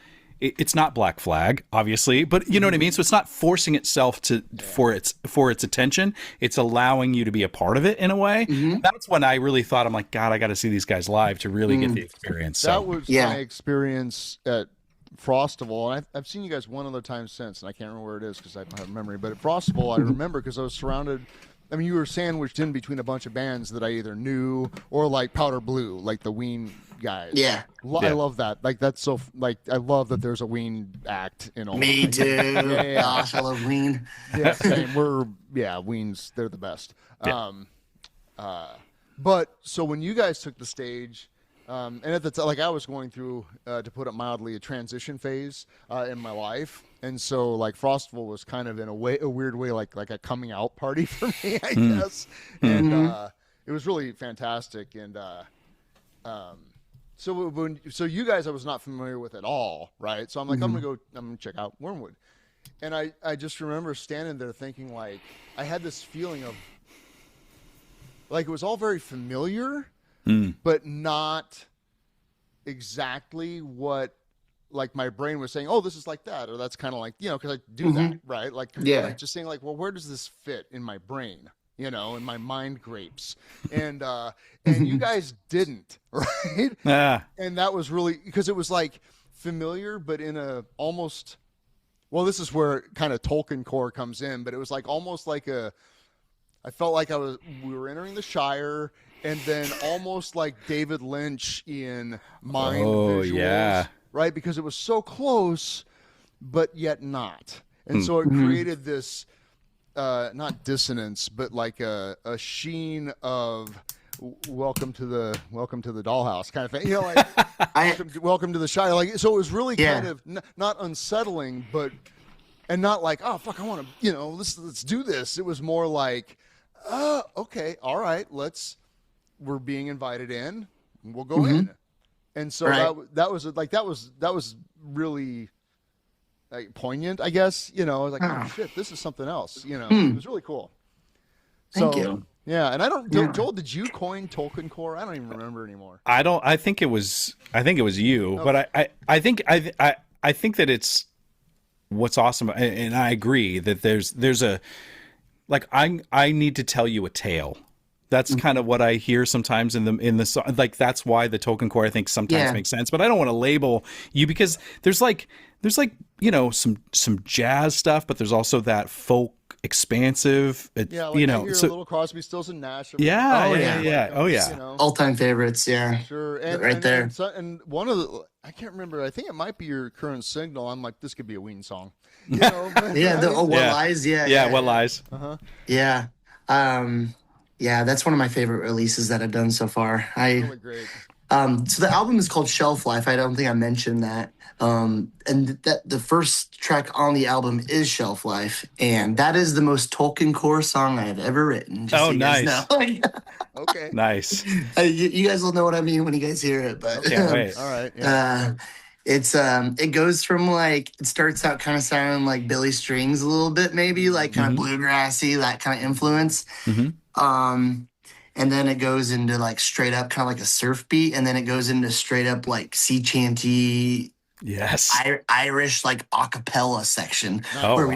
B: Black Flag, obviously, but you know what I mean? So it's not forcing itself for its attention. It's allowing you to be a part of it in a way. That's when I really thought, I'm like, God, I got to see these guys live to really get the experience.
C: That was my experience at Frostival, and I've seen you guys one other time since, and I can't remember where it is because I don't have a memory. But at Frostival, I remember because I was surrounded. I mean, you were sandwiched in between a bunch of bands that I either knew or like Powder Blue, like the Ween guys.
D: Yeah.
C: I love that. Like that's so. Like I love that there's a Ween act in Omaha.
D: Me too.
C: Yeah.
D: Gosh, I love Ween.
C: Yeah, same. Ween's they're the best.
B: Yeah.
C: But so when you guys took the stage, and at the time, like I was going through, to put it mildly, a transition phase in my life, and so like Frostival was kind of in a weird way, like a coming out party for me, I guess, and it was really fantastic. And so you guys, I was not familiar with at all, right? So I'm like, I'm gonna check out Wyrmwood, and I just remember standing there thinking, like, I had this feeling of like it was all very familiar, but not exactly what like my brain was saying. Oh, this is like that, or that's kind of like, you know, because I do that, right? Like, like just saying like, well, where does this fit in my brain? You know, in my mind grapes, and you guys didn't, right? And that was really because it was like familiar, but in a almost. Well, this is where kind of Tolkien core comes in, but it was like almost like I felt like we were entering the Shire, and then almost like David Lynch in mind visuals, right? Because it was so close, but yet not. And so it created this, not dissonance, but like a sheen of welcome to the dollhouse kind of thing. You know, like welcome to the Shire. Like, so it was really kind of not unsettling, but and not like, oh fuck, I want to, you know, let's do this. It was more like, okay, all right, we're being invited in, we'll go in. And so that was really like poignant, I guess. You know, I was like, oh shit, this is something else. You know, it was really cool.
D: Thank you.
C: Yeah, and I don't, Joel, did you coin Tolkien core? I don't even remember anymore.
B: I think it was you, but I think that it's what's awesome, and I agree that there's a like I need to tell you a tale. That's kind of what I hear sometimes in the song. Like that's why the Tolkien core I think sometimes makes sense, but I don't want to label you because there's like you know some jazz stuff, but there's also that folk expansive.
C: Like
B: you know,
C: I hear Little Crosby, Stills and Nash.
B: Yeah. Oh yeah.
C: You know?
D: All-time favorites. Yeah.
C: Sure. And
D: right there.
C: And one of the, I can't remember. I think it might be your current signal. I'm like, this could be a Ween song. You know?
D: What lies? Yeah.
B: What lies?
D: Yeah. Yeah, that's one of my favorite releases that I've done so far.
C: Really great.
D: So the album is called Shelf Life. I don't think I mentioned that. And that the first track on the album is Shelf Life, and that is the most Tolkien core song I have ever written. Just so you guys know.
C: Okay.
B: Nice.
D: You guys will know what I mean when you guys hear it. But
B: can't wait.
C: All right. Yeah.
D: It goes from like, it starts out kind of sounding like Billy Strings a little bit, maybe like kind of bluegrassy, that kind of influence. And then it goes into like straight up kind of like a surf beat, and then it goes into straight up like sea chanty, Irish like a cappella section where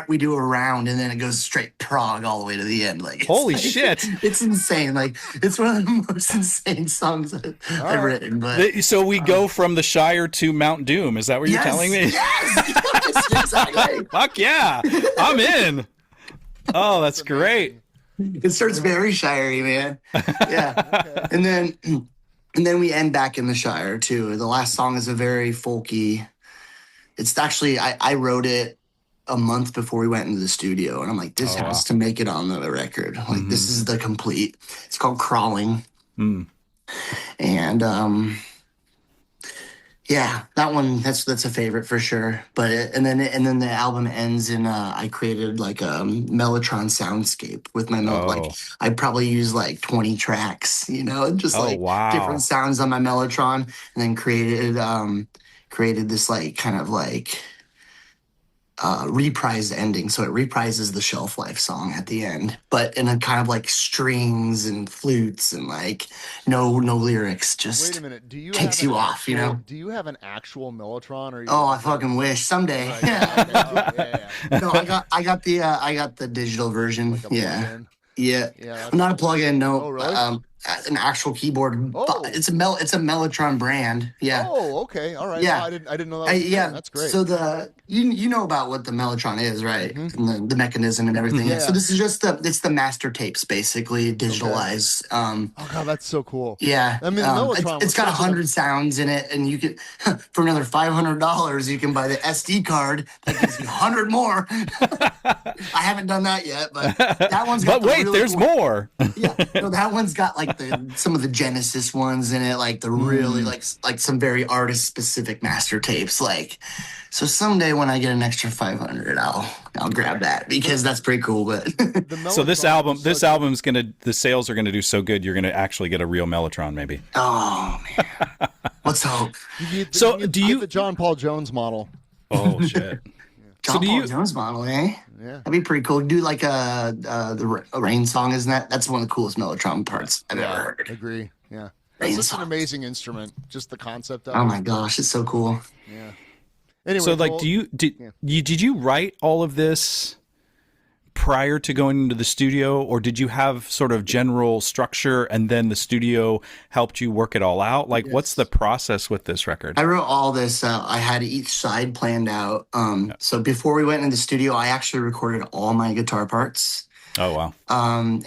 D: we do a round, and then it goes straight prog all the way to the end. Like
B: holy shit,
D: it's insane. Like it's one of the most insane songs I've written. But
B: so we go from the Shire to Mount Doom. Is that what you're telling me?
D: Yes, exactly.
B: Fuck yeah, I'm in. Oh, that's great.
D: It starts very shirey, man. Yeah. And then we end back in the Shire too. The last song is a very folky. It's actually I wrote it a month before we went into the studio, and I'm like, this has to make it on the record. Like this is the complete. It's called Crawling. And yeah, that one that's a favorite for sure. But and then the album ends in I created like a Mellotron soundscape with my like I probably used like 20 tracks, you know, just different sounds on my Mellotron, and then created this like kind of like reprised ending. So it reprises the Shelf Life song at the end, but in a kind of like strings and flutes and like no lyrics, just
C: wait a minute, do you
D: takes you off, you know?
C: Do you have an actual Mellotron? Or
D: I fucking wish someday. No, I got the digital version. Like yeah. I'm not a plug-in, no.
C: Oh, really?
D: an actual keyboard.
C: Oh.
D: It's a Mellotron brand. Yeah.
C: Oh, okay. All right.
D: Yeah.
C: No, I didn't know that. Yeah, that's great.
D: So you know about what the Mellotron is, right?
C: Mm-hmm.
D: And the mechanism and everything.
C: Yeah.
D: So this is just it's the master tapes, basically digitalized.
C: Oh God, that's so cool.
D: Yeah.
C: I mean, the Mellotron
D: it's got 100 sounds in it, and you can for another $500 you can buy the SD card that gives you 100 more. I haven't done that yet, but that one's got.
B: But wait,
D: really
B: there's
D: cool,
B: more.
D: Yeah, no, that one's got like some of the Genesis ones in it, like the really like some very artist specific master tapes. Like, so someday when I get an extra 500, I'll grab that because that's pretty cool. But
B: so this album's the sales are gonna do so good, you're gonna actually get a real Mellotron, maybe.
D: Oh man, let's hope.
B: Do you
C: get the John Paul Jones model?
B: Oh shit.
D: John Paul Jones model, eh? Yeah, that'd be pretty cool. Do like the Rain song, isn't that? That's one of the coolest Mellotron parts I've ever heard.
C: Agree. Yeah,
D: Rain
C: it's such
D: song.
C: an amazing instrument. Just the concept of
D: Oh
C: it.
D: my gosh, it's so cool.
C: Yeah. Anyway,
B: so like, did you write all of this prior to going into the studio, or did you have sort of general structure and then the studio helped you work it all out? Like, what's the process with this record?
D: I wrote all this. I had each side planned out. So before we went into the studio, I actually recorded all my guitar parts.
B: Oh, wow.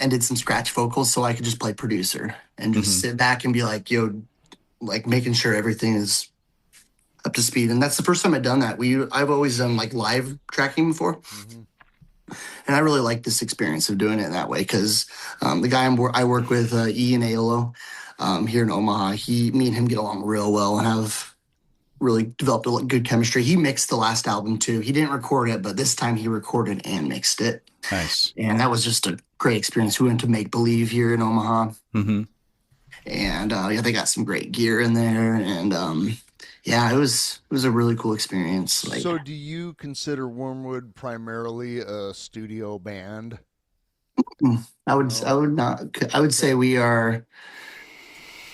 D: And did some scratch vocals so I could just play producer and just sit back and be like, yo, like making sure everything is up to speed. And that's the first time I've done that. I've always done like live tracking before. And I really like this experience of doing it that way because the guy I work with, Ian Aiello, here in Omaha, me and him get along real well and have really developed a good chemistry. He mixed the last album too. He didn't record it, but this time he recorded and mixed it.
B: Nice.
D: And that was just a great experience. We went to Make Believe here in Omaha. And they got some great gear in there. And yeah, it was a really cool experience. Like,
C: so do you consider Wyrmwood primarily a studio band?
D: I would not. I would say we are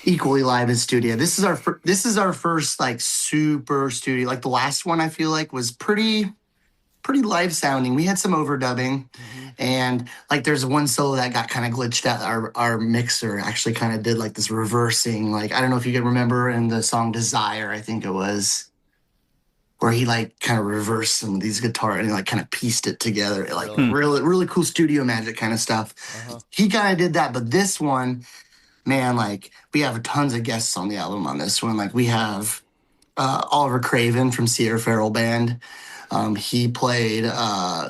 D: equally live in studio. This is our first like super studio. Like the last one I feel like was pretty live sounding. We had some overdubbing and like there's one solo that got kind of glitched out. Our mixer actually kind of did like this reversing. Like, I don't know if you can remember in the song Desire, I think it was, where he like kind of reversed some of these guitar and like kind of pieced it together. Like really cool studio magic kind of stuff. He kind of did that. But this one, man, like we have tons of guests on the album on this one. Like we have Oliver Craven from Sierra Farrell Band. He played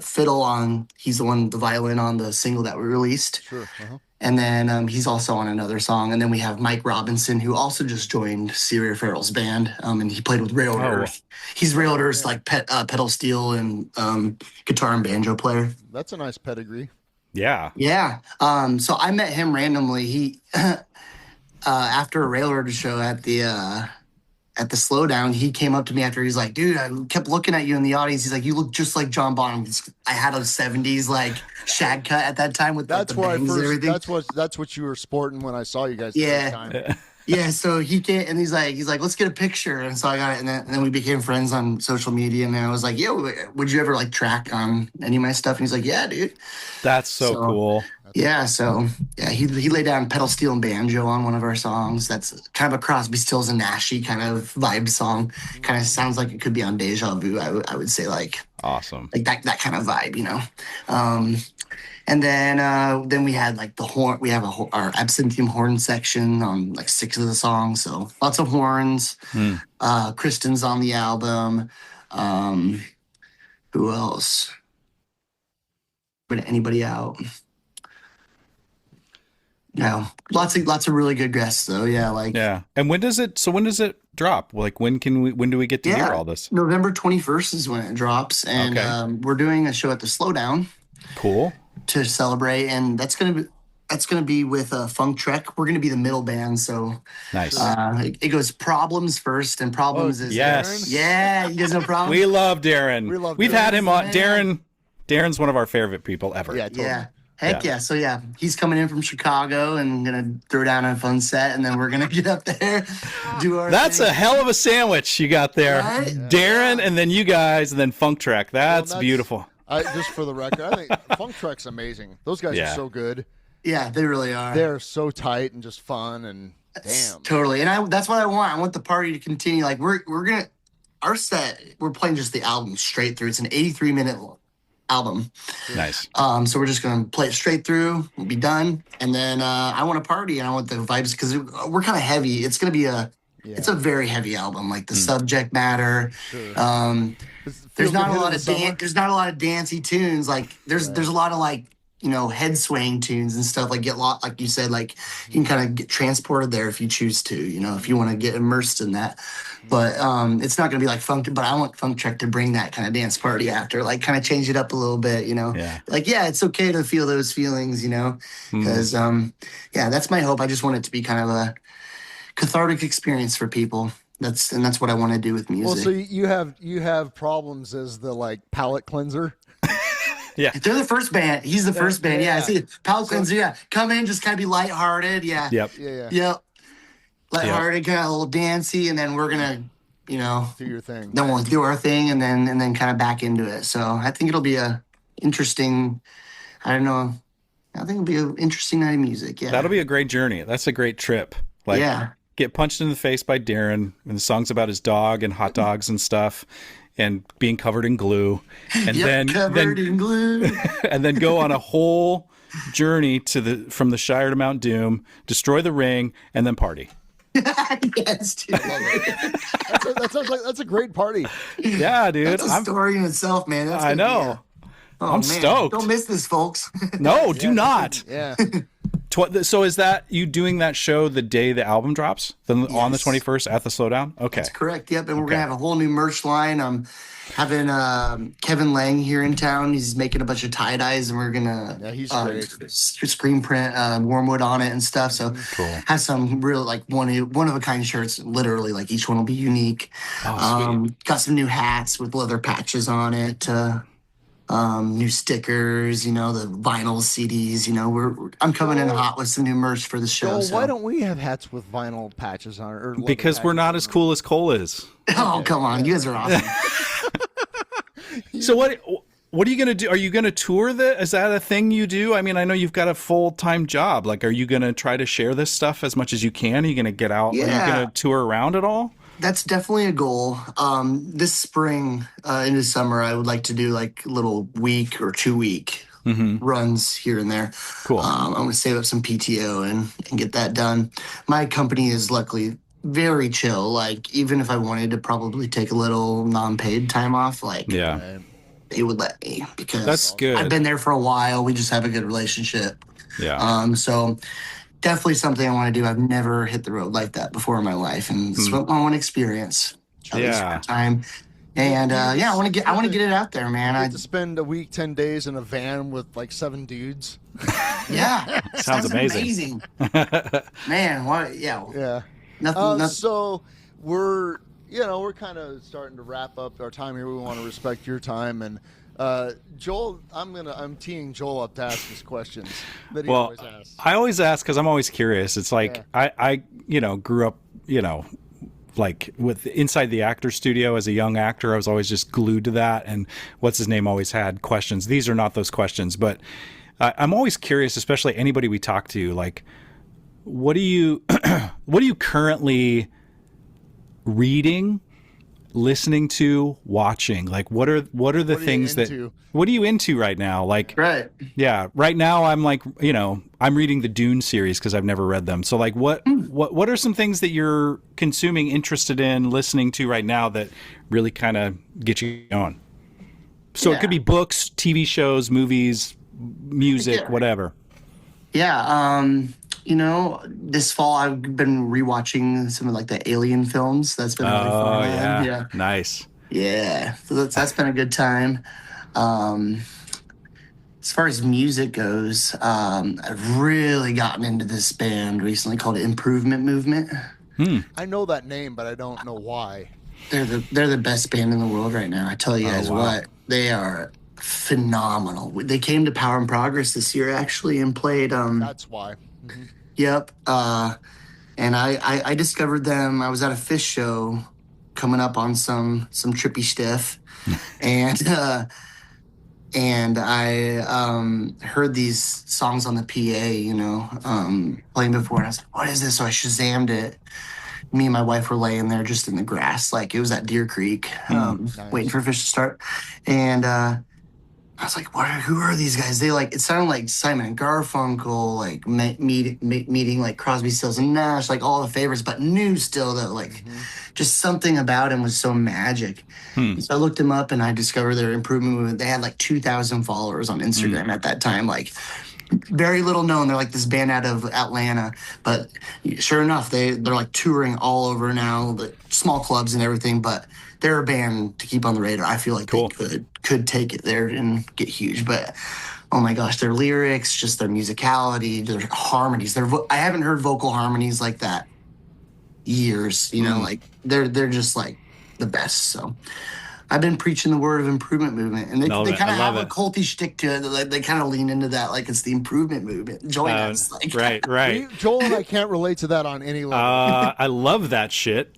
D: fiddle he's the violin on the single that we released. Sure. And then he's also on another song. And then we have Mike Robinson, who also just joined Sierra Farrell's band. And he played with Railed Earth. He's Railed Earth's like pedal steel and guitar and banjo player.
C: That's a nice pedigree.
B: Yeah.
D: Yeah. So I met him randomly. He after a Railed Earth show at the Slowdown, he came up to me after. He's like, dude, I kept looking at you in the audience. He's like, you look just like John Bonham. I had a 70s like shag cut at that time with
C: that's
D: the
C: where
D: bangs
C: I
D: and everything.
C: That's what you were sporting when I saw you guys.
D: Yeah.
C: Time.
D: Yeah. So he came and he's like, let's get a picture. And so I got it. And then we became friends on social media. And I was like, yo, would you ever like track on any of my stuff? And he's like, yeah, dude.
B: That's so cool.
D: Yeah, so yeah, he laid down pedal steel and banjo on one of our songs. That's kind of a Crosby, Stills and Nashy kind of vibe song. Kind of sounds like it could be on Deja Vu. I would say like
B: awesome,
D: like that kind of vibe, you know. And then we had like the horn. We have our absinthium horn section on like 6 of the songs. So lots of horns. Kristen's on the album. Who else? Put anybody out? No, lots of really good guests though. Yeah, like
B: yeah. And when does it drop? Like when do we get to hear all this?
D: November 21st is when it drops, and we're doing a show at the Slowdown.
B: Cool. To
D: celebrate, and that's gonna be with Funk Trek. We're gonna be the middle band, so
B: nice.
D: It goes Problems first, and Problems is
B: yes,
D: yeah. You guys know Problems.
B: We love Darren. We've had him on. Darren's one of our favorite people ever.
C: Yeah, totally.
D: Yeah. Heck yeah. So yeah, he's coming in from Chicago and gonna throw down a fun set, and then we're gonna get up there, do our
B: That's
D: thing.
B: A hell of a sandwich you got there.
D: Right?
B: Darren, and then you guys, and then Funk Trek. That's beautiful.
C: Just for the record, I think Funk Trek's amazing. Those guys are so good.
D: Yeah, they really are.
C: They're so tight and just fun and damn.
D: Totally. And that's what I want. I want the party to continue. Like we're gonna our set, we're playing just the album straight through. It's an 83-minute album.
B: Nice.
D: So we're just gonna play it straight through, we'll be done. And then I want to party and I want the vibes because we're kind of heavy. It's gonna be it's a very heavy album, like the subject matter.
C: Sure.
D: There's not a lot of there's not a lot of dancey tunes. Like there's a lot of like, head swaying tunes and stuff. Like like you said, like you can kind of get transported there if you choose to, if you want to get immersed in that. But it's not gonna be like funk. But I want Funk Trek to bring that kind of dance party after, like kind of change it up a little bit,
B: Yeah.
D: Like it's okay to feel those feelings, because that's my hope. I just want it to be kind of a cathartic experience for people. That's what I want to do with music.
C: Well, so you have Problems as the like palate cleanser.
B: Yeah,
D: they're the first band. He's the first band. Yeah, see, palate cleanser. Yeah, come in, just kind of be lighthearted. Yeah.
B: Yep.
D: Yep. Lighthearted, kind of a little dancey, and then we're gonna,
C: do your thing.
D: Then we'll do our thing, and then kind of back into it. So I think it'll be a interesting. I don't know. I think it'll be an interesting night of music. Yeah.
B: That'll be a great journey. That's a great trip. Get punched in the face by Darren, and the song's about his dog and hot dogs and stuff, and being covered in glue, and then
D: in glue,
B: and then go on a whole journey from the Shire to Mount Doom, destroy the ring, and then party.
D: Yes, dude.
C: That's a great party.
B: Yeah, dude.
D: That's a story in itself, man.
B: I know. I'm stoked.
D: Don't miss this, folks.
B: No, do not.
C: Yeah.
B: So is that you doing that show the day the album drops? Then on the 21st at the Slowdown? Okay.
D: That's correct. Yep. And we're going to have a whole new merch line. I'm having Kevin Lang here in town. He's making a bunch of tie-dyes, and we're going to
C: he's great.
D: Screen print Wyrmwood on it and stuff. So
B: cool.
D: Have some real like one of a kind shirts. Literally, like each one will be unique.
B: Oh,
D: got some new hats with leather patches on it. New stickers, the vinyl CDs, I'm coming in hot with some new merch for the show.
C: So why don't we have hats with vinyl patches on it? Or
B: because we're not as cool as Cole is.
D: Oh, come on. You guys are awesome.
B: So what are you going to do? Are you going to tour is that a thing you do? I mean, I know you've got a full-time job. Like, are you going to try to share this stuff as much as you can? Are you going to get out?
D: Yeah.
B: Are you going to tour around at all?
D: That's definitely a goal. This spring into summer, I would like to do like little week or 2 week runs here and there.
B: Cool.
D: I'm going to save up some PTO and get that done. My company is luckily very chill. Like even if I wanted to probably take a little non-paid time off, they would let me because
B: that's good.
D: I've been there for a while. We just have a good relationship.
B: Yeah.
D: So definitely something I want to do. I've never hit the road like that before in my life, and it's what I want to experience. Time. And I want to get it out there, man.
C: I get to spend a week, 10 days in a van with like 7 dudes.
D: Yeah,
B: sounds amazing.
D: Man, what? Yeah,
C: yeah.
D: Nothing.
C: So we're kind of starting to wrap up our time here. We want to respect your time and. Joel, I'm teeing Joel up to ask his questions that he always asks.
B: I always ask because I'm always curious. It's like I grew up, like with inside the actor studio as a young actor. I was always just glued to that. And what's his name always had questions. These are not those questions, but I'm always curious, especially anybody we talk to. Like, what are you currently reading? Listening to, watching, like what are the things that what are you into right now? Like
D: right
B: now I'm like I'm reading the Dune series because I've never read them. So like what are some things that you're consuming, interested in, listening to right now that really kind of get you going? So it could be books, TV shows, movies, music, whatever.
D: This fall I've been rewatching some of like the Alien films. That's been really fun.
B: Yeah. Nice.
D: Yeah. So that's been a good time. As far as music goes, I've really gotten into this band recently called Improvement Movement.
C: I know that name, but I don't know why.
D: They're the best band in the world right now. I tell you guys what, they are phenomenal. They came to Power and Progress this year actually and played.
C: That's why. Mm-hmm.
D: Yep. And I discovered them. I was at a Fish show coming up on some trippy stuff. And and I heard these songs on the PA, playing before, and I was like, "What is this?" So I Shazammed it. Me and my wife were laying there just in the grass, like it was at Deer Creek,
C: Nice.
D: waiting for fish to start, and I was like, who are these guys? It sounded like Simon and Garfunkel, like meeting like Crosby, Stills and Nash, like all the favorites, but new still though. Like just something about him was so magic. So I looked him up and I discovered their improvement movement. They had like 2,000 followers on Instagram at that time. Like very little known. They're like this band out of Atlanta, but sure enough, they're like touring all over now, the small clubs and everything, but they're a band to keep on the radar. I feel like they could take it there and get huge, but oh my gosh, their lyrics, just their musicality, their harmonies. I haven't heard vocal harmonies like that years. Like they're just like the best. So I've been preaching the word of improvement movement, and they kind of have a culty shtick to it. They kind of lean into that, like it's the improvement movement. Join us, like.
B: Right.
C: Joel and I can't relate to that on any level.
B: I love that shit.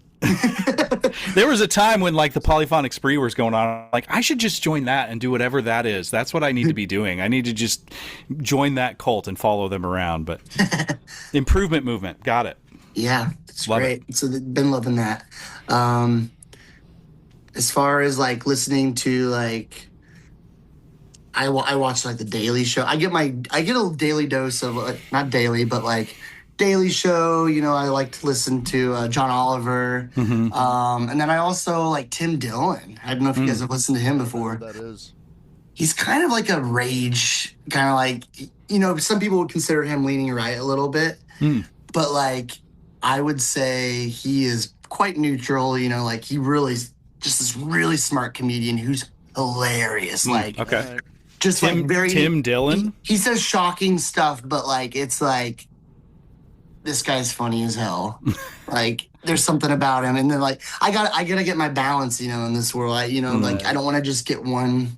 B: There was a time when like the polyphonic spree was going on. Like I should just join that and do whatever that is. That's what I need to be doing. I need to just join that cult and follow them around. But improvement movement, got it.
D: Yeah, it's great. So they've been loving that. As far as like listening to like, I watch like the Daily Show. I get a daily dose of not daily, but like Daily Show. I like to listen to John Oliver, and then I also like Tim Dillon. I don't know if you guys have listened to him before.
C: That is.
D: He's kind of like a rage, kind of like some people would consider him leaning right a little bit, but like I would say he is quite neutral. Like he really just this really smart comedian who's hilarious. Like just like very
B: Tim Dillon.
D: He says shocking stuff, but like it's like this guy's funny as hell. Like there's something about him, and then like I gotta get my balance, in this world. Like I don't want to just get one.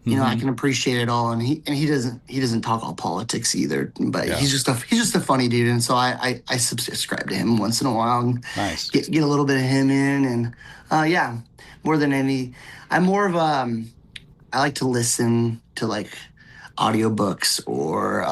D: I can appreciate it all, and he doesn't talk all politics either. But he's just a funny dude, and so I subscribe to him once in a while.
B: Nice.
D: Get a little bit of him in, and more than any, I'm more of I like to listen to like audiobooks or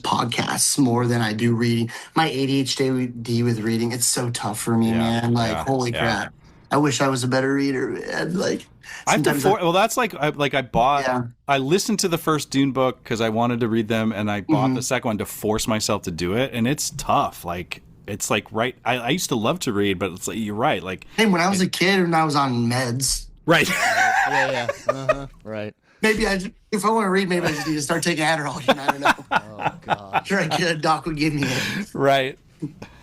D: podcasts more than I do reading. My ADHD with reading, it's so tough for me, man. Like holy crap. I wish I was a better reader, man. Like
B: that's like I bought I listened to the first Dune book because I wanted to read them, and I bought the second one to force myself to do it, and it's tough. Like it's like I used to love to read, but it's like you're right. Like
D: hey, when I was a kid and I was on meds.
B: Right.
C: Right.
D: Maybe if I want to read, maybe I just need to start taking Adderall. I don't know.
C: Oh god.
D: Sure, a doc would give me it.
B: Right.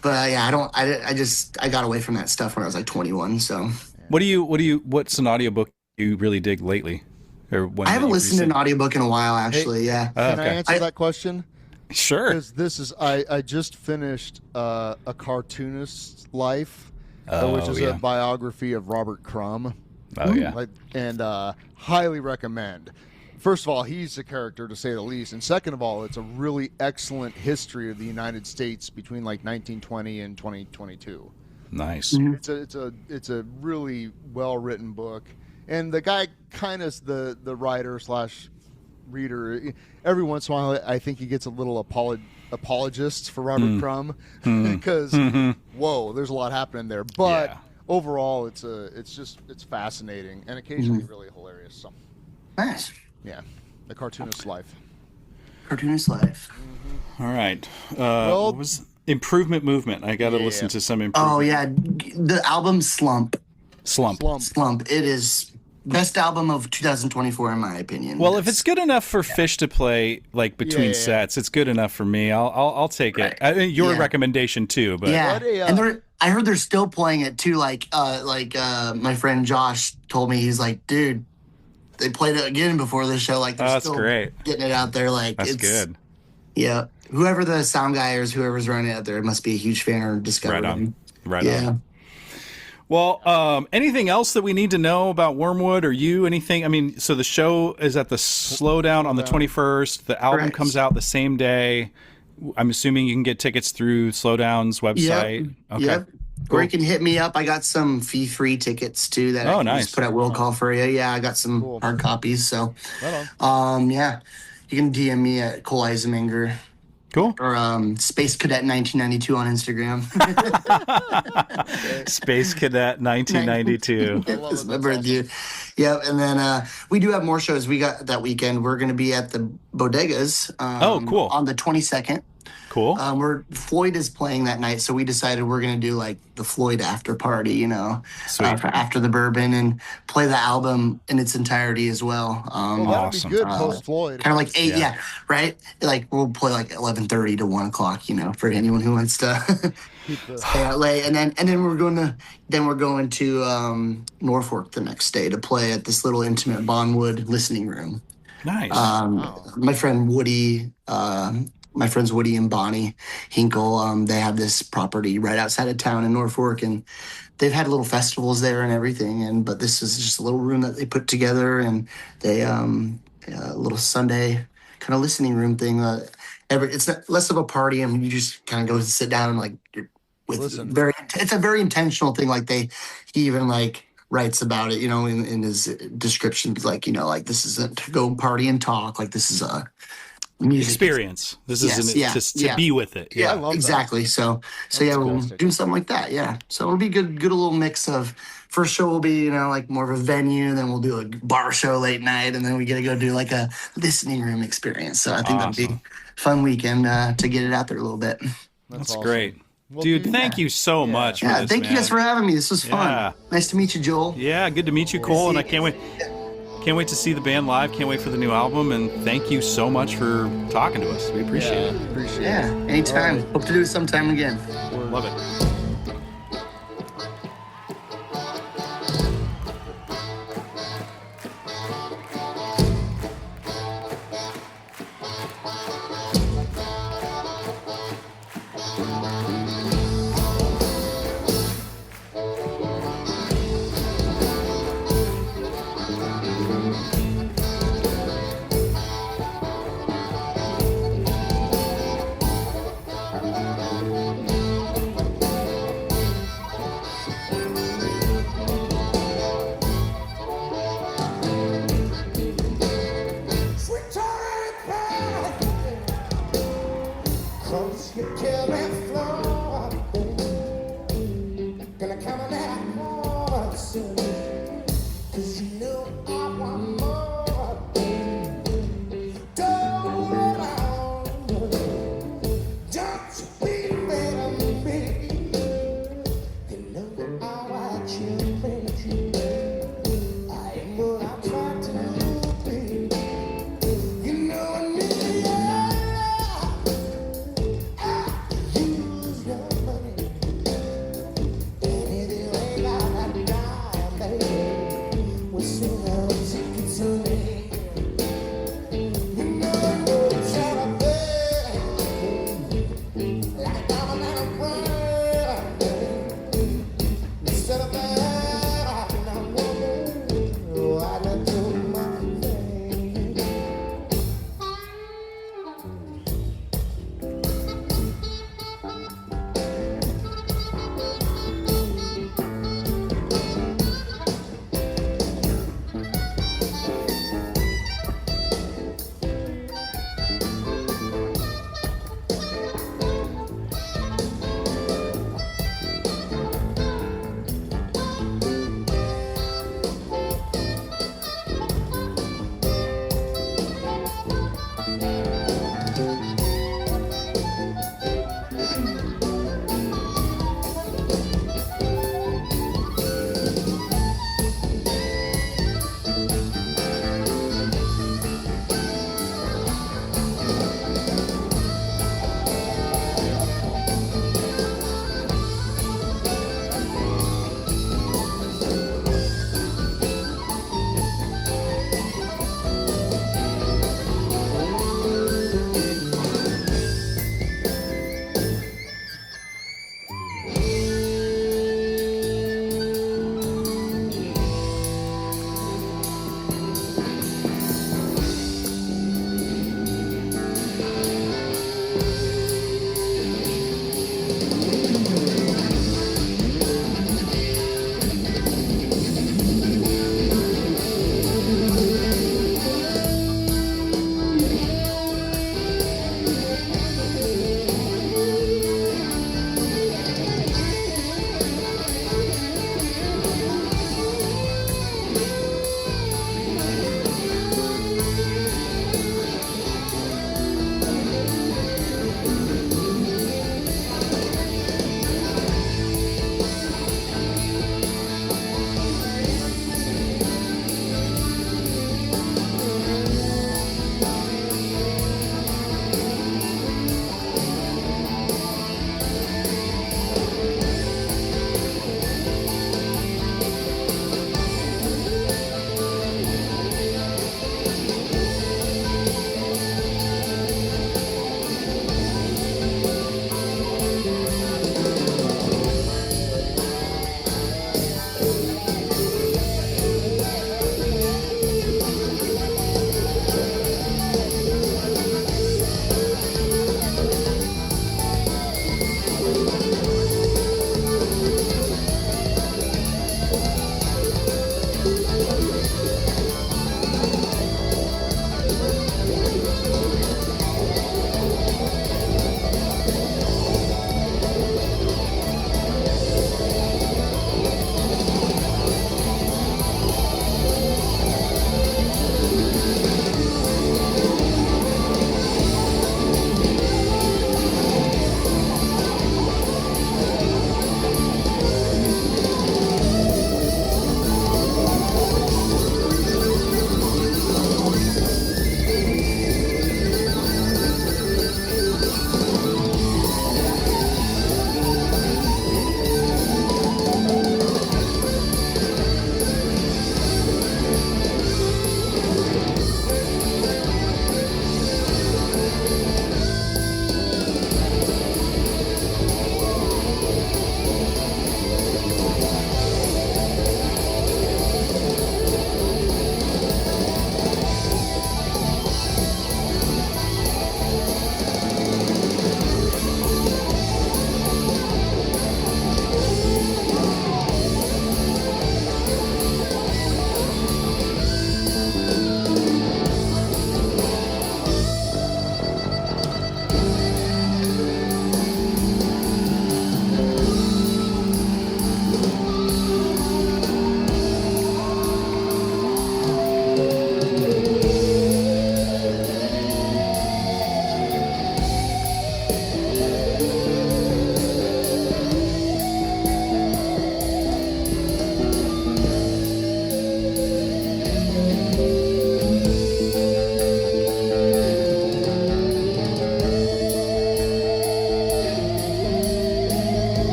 D: But I got away from that stuff when I was like 21. So
B: what's an audiobook you really dig lately? Or
D: I haven't listened to an audiobook in a while, actually.
C: Hey, Can I answer that question?
B: Sure.
C: Because I just finished A Cartoonist's Life, which is a biography of Robert Crumb.
B: Oh yeah.
C: And highly recommend. First of all, he's a character to say the least, and second of all, it's a really excellent history of the United States between like 1920 and 2022.
B: Nice.
C: It's a really well written book, and the guy kind of the writer / reader. Every once in a while, I think he gets a little apologists for Robert Crumb because whoa, there's a lot happening there, but. Overall, it's fascinating and occasionally really hilarious. So,
D: nice.
C: Yeah, The Cartoonist's Life.
D: Cartoonist's Life.
B: All right. What was Improvement Movement? I got to listen to some Improvement.
D: Oh yeah, the album Slump. It is best album of 2024 in my opinion.
B: Well, if it's good enough for Fish to play like between sets, it's good enough for me. I'll take it. I mean, your recommendation too, but
D: and I heard they're still playing it too. Like my friend Josh told me, he's like, dude, they played it again before the show. Like they're still getting it out there. Like
B: that's good.
D: Yeah, whoever the sound guy is, whoever's running it out there, must be a huge fan or discovering.
B: Right on. Well, anything else that we need to know about Wyrmwood or you? Anything? I mean, so the show is at the Slowdown on the 21st. The album comes out the same day. I'm assuming you can get tickets through Slowdown's website.
D: Yep. Or you can hit me up. I got some fee-free tickets too that I can just put at will call for you. Yeah, I got some hard copies. So, yeah, you can DM me at Cole Eisenmenger.
B: Cool.
D: Or Space Cadet 1992 on Instagram.
B: Space Cadet 1992.
D: It's my birthday. Yep. And then we do have more shows. We got that weekend. We're going to be at the Bodegas.
B: Cool.
D: On the 22nd.
B: Cool.
D: Floyd is playing that night, so we decided we're going to do like the Floyd after party, you know, after the bourbon, and play the album in its entirety as well.
C: That'd be good post Floyd.
D: Kind of like 8, right? Like we'll play like 11:30 to 1 o'clock, you know, for anyone who wants to stay out late. And then we're going to Norfolk the next day to play at this little intimate Wyrmwood listening room.
B: Nice.
D: My friend Woody. My friends Woody and Bonnie Hinkle, they have this property right outside of town in Norfolk, and they've had little festivals there and everything. But this is just a little room that they put together, and they a little Sunday kind of listening room thing. It's not, less of a party, and you just kind of go and sit down and like listen. It's a very intentional thing. Like he even like writes about it, you know, in his descriptions, like, you know, like this isn't to go party and talk, like this is a music
B: experience. This isn't to be with it.
D: Yeah, I love exactly. That. So we'll do something like that. Yeah. So it'll be good little mix of first show will be, you know, like more of a venue, then we'll do a bar show late night, and then we get to go do like a listening room experience. So I think that'd be a fun weekend to get it out there a little bit.
B: That's awesome. Great. Well, dude, thank you so much for this,
D: thank you guys for having me. This was fun. Nice to meet you, Joel.
B: Yeah, good to meet you, Cole, and I can't wait. Can't wait to see the band live. Can't wait for the new album. And thank you so much for talking to us. We appreciate it.
D: Anytime. Right. Hope to do it sometime again.
B: Love it.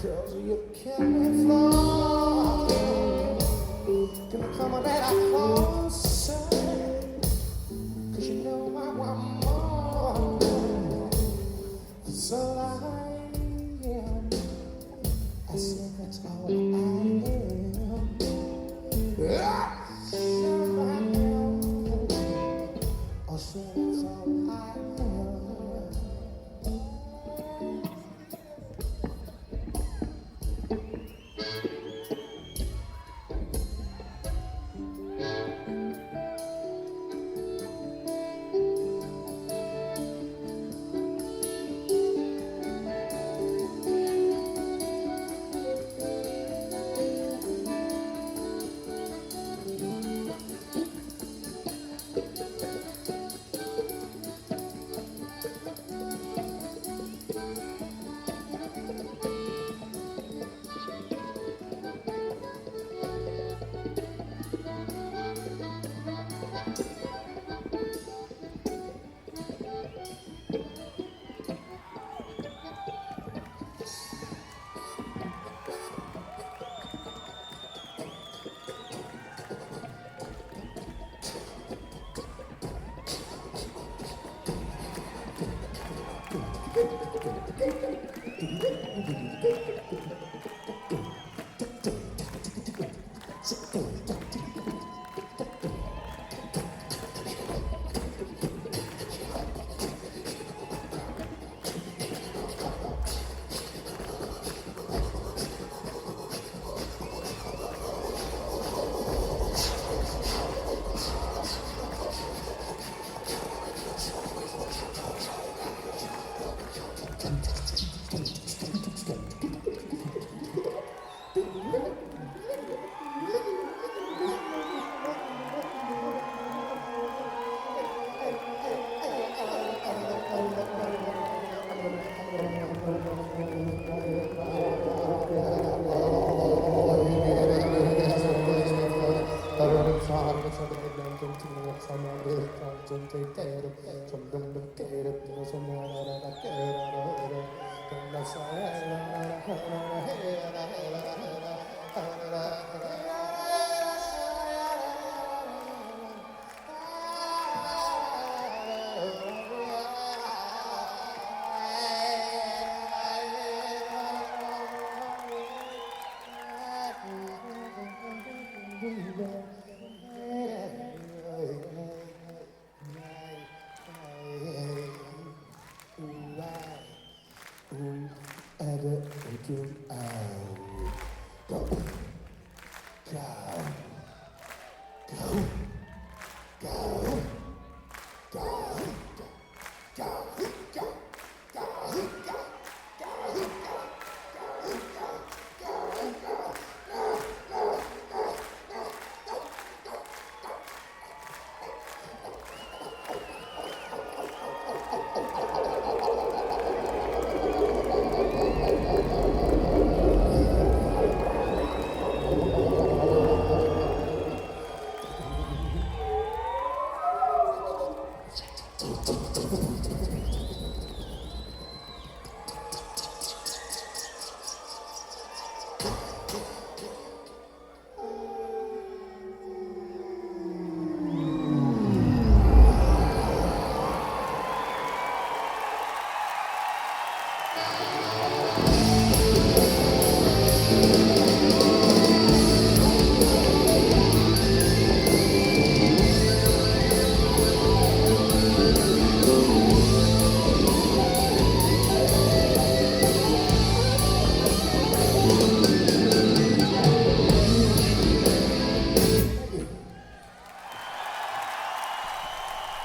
E: 'Cause you can't fly. Gonna come on that closer. 'Cause you know I want more. So I said that's all I am. So I am. I said that's all I am.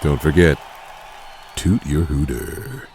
A: Don't forget, toot your hooter.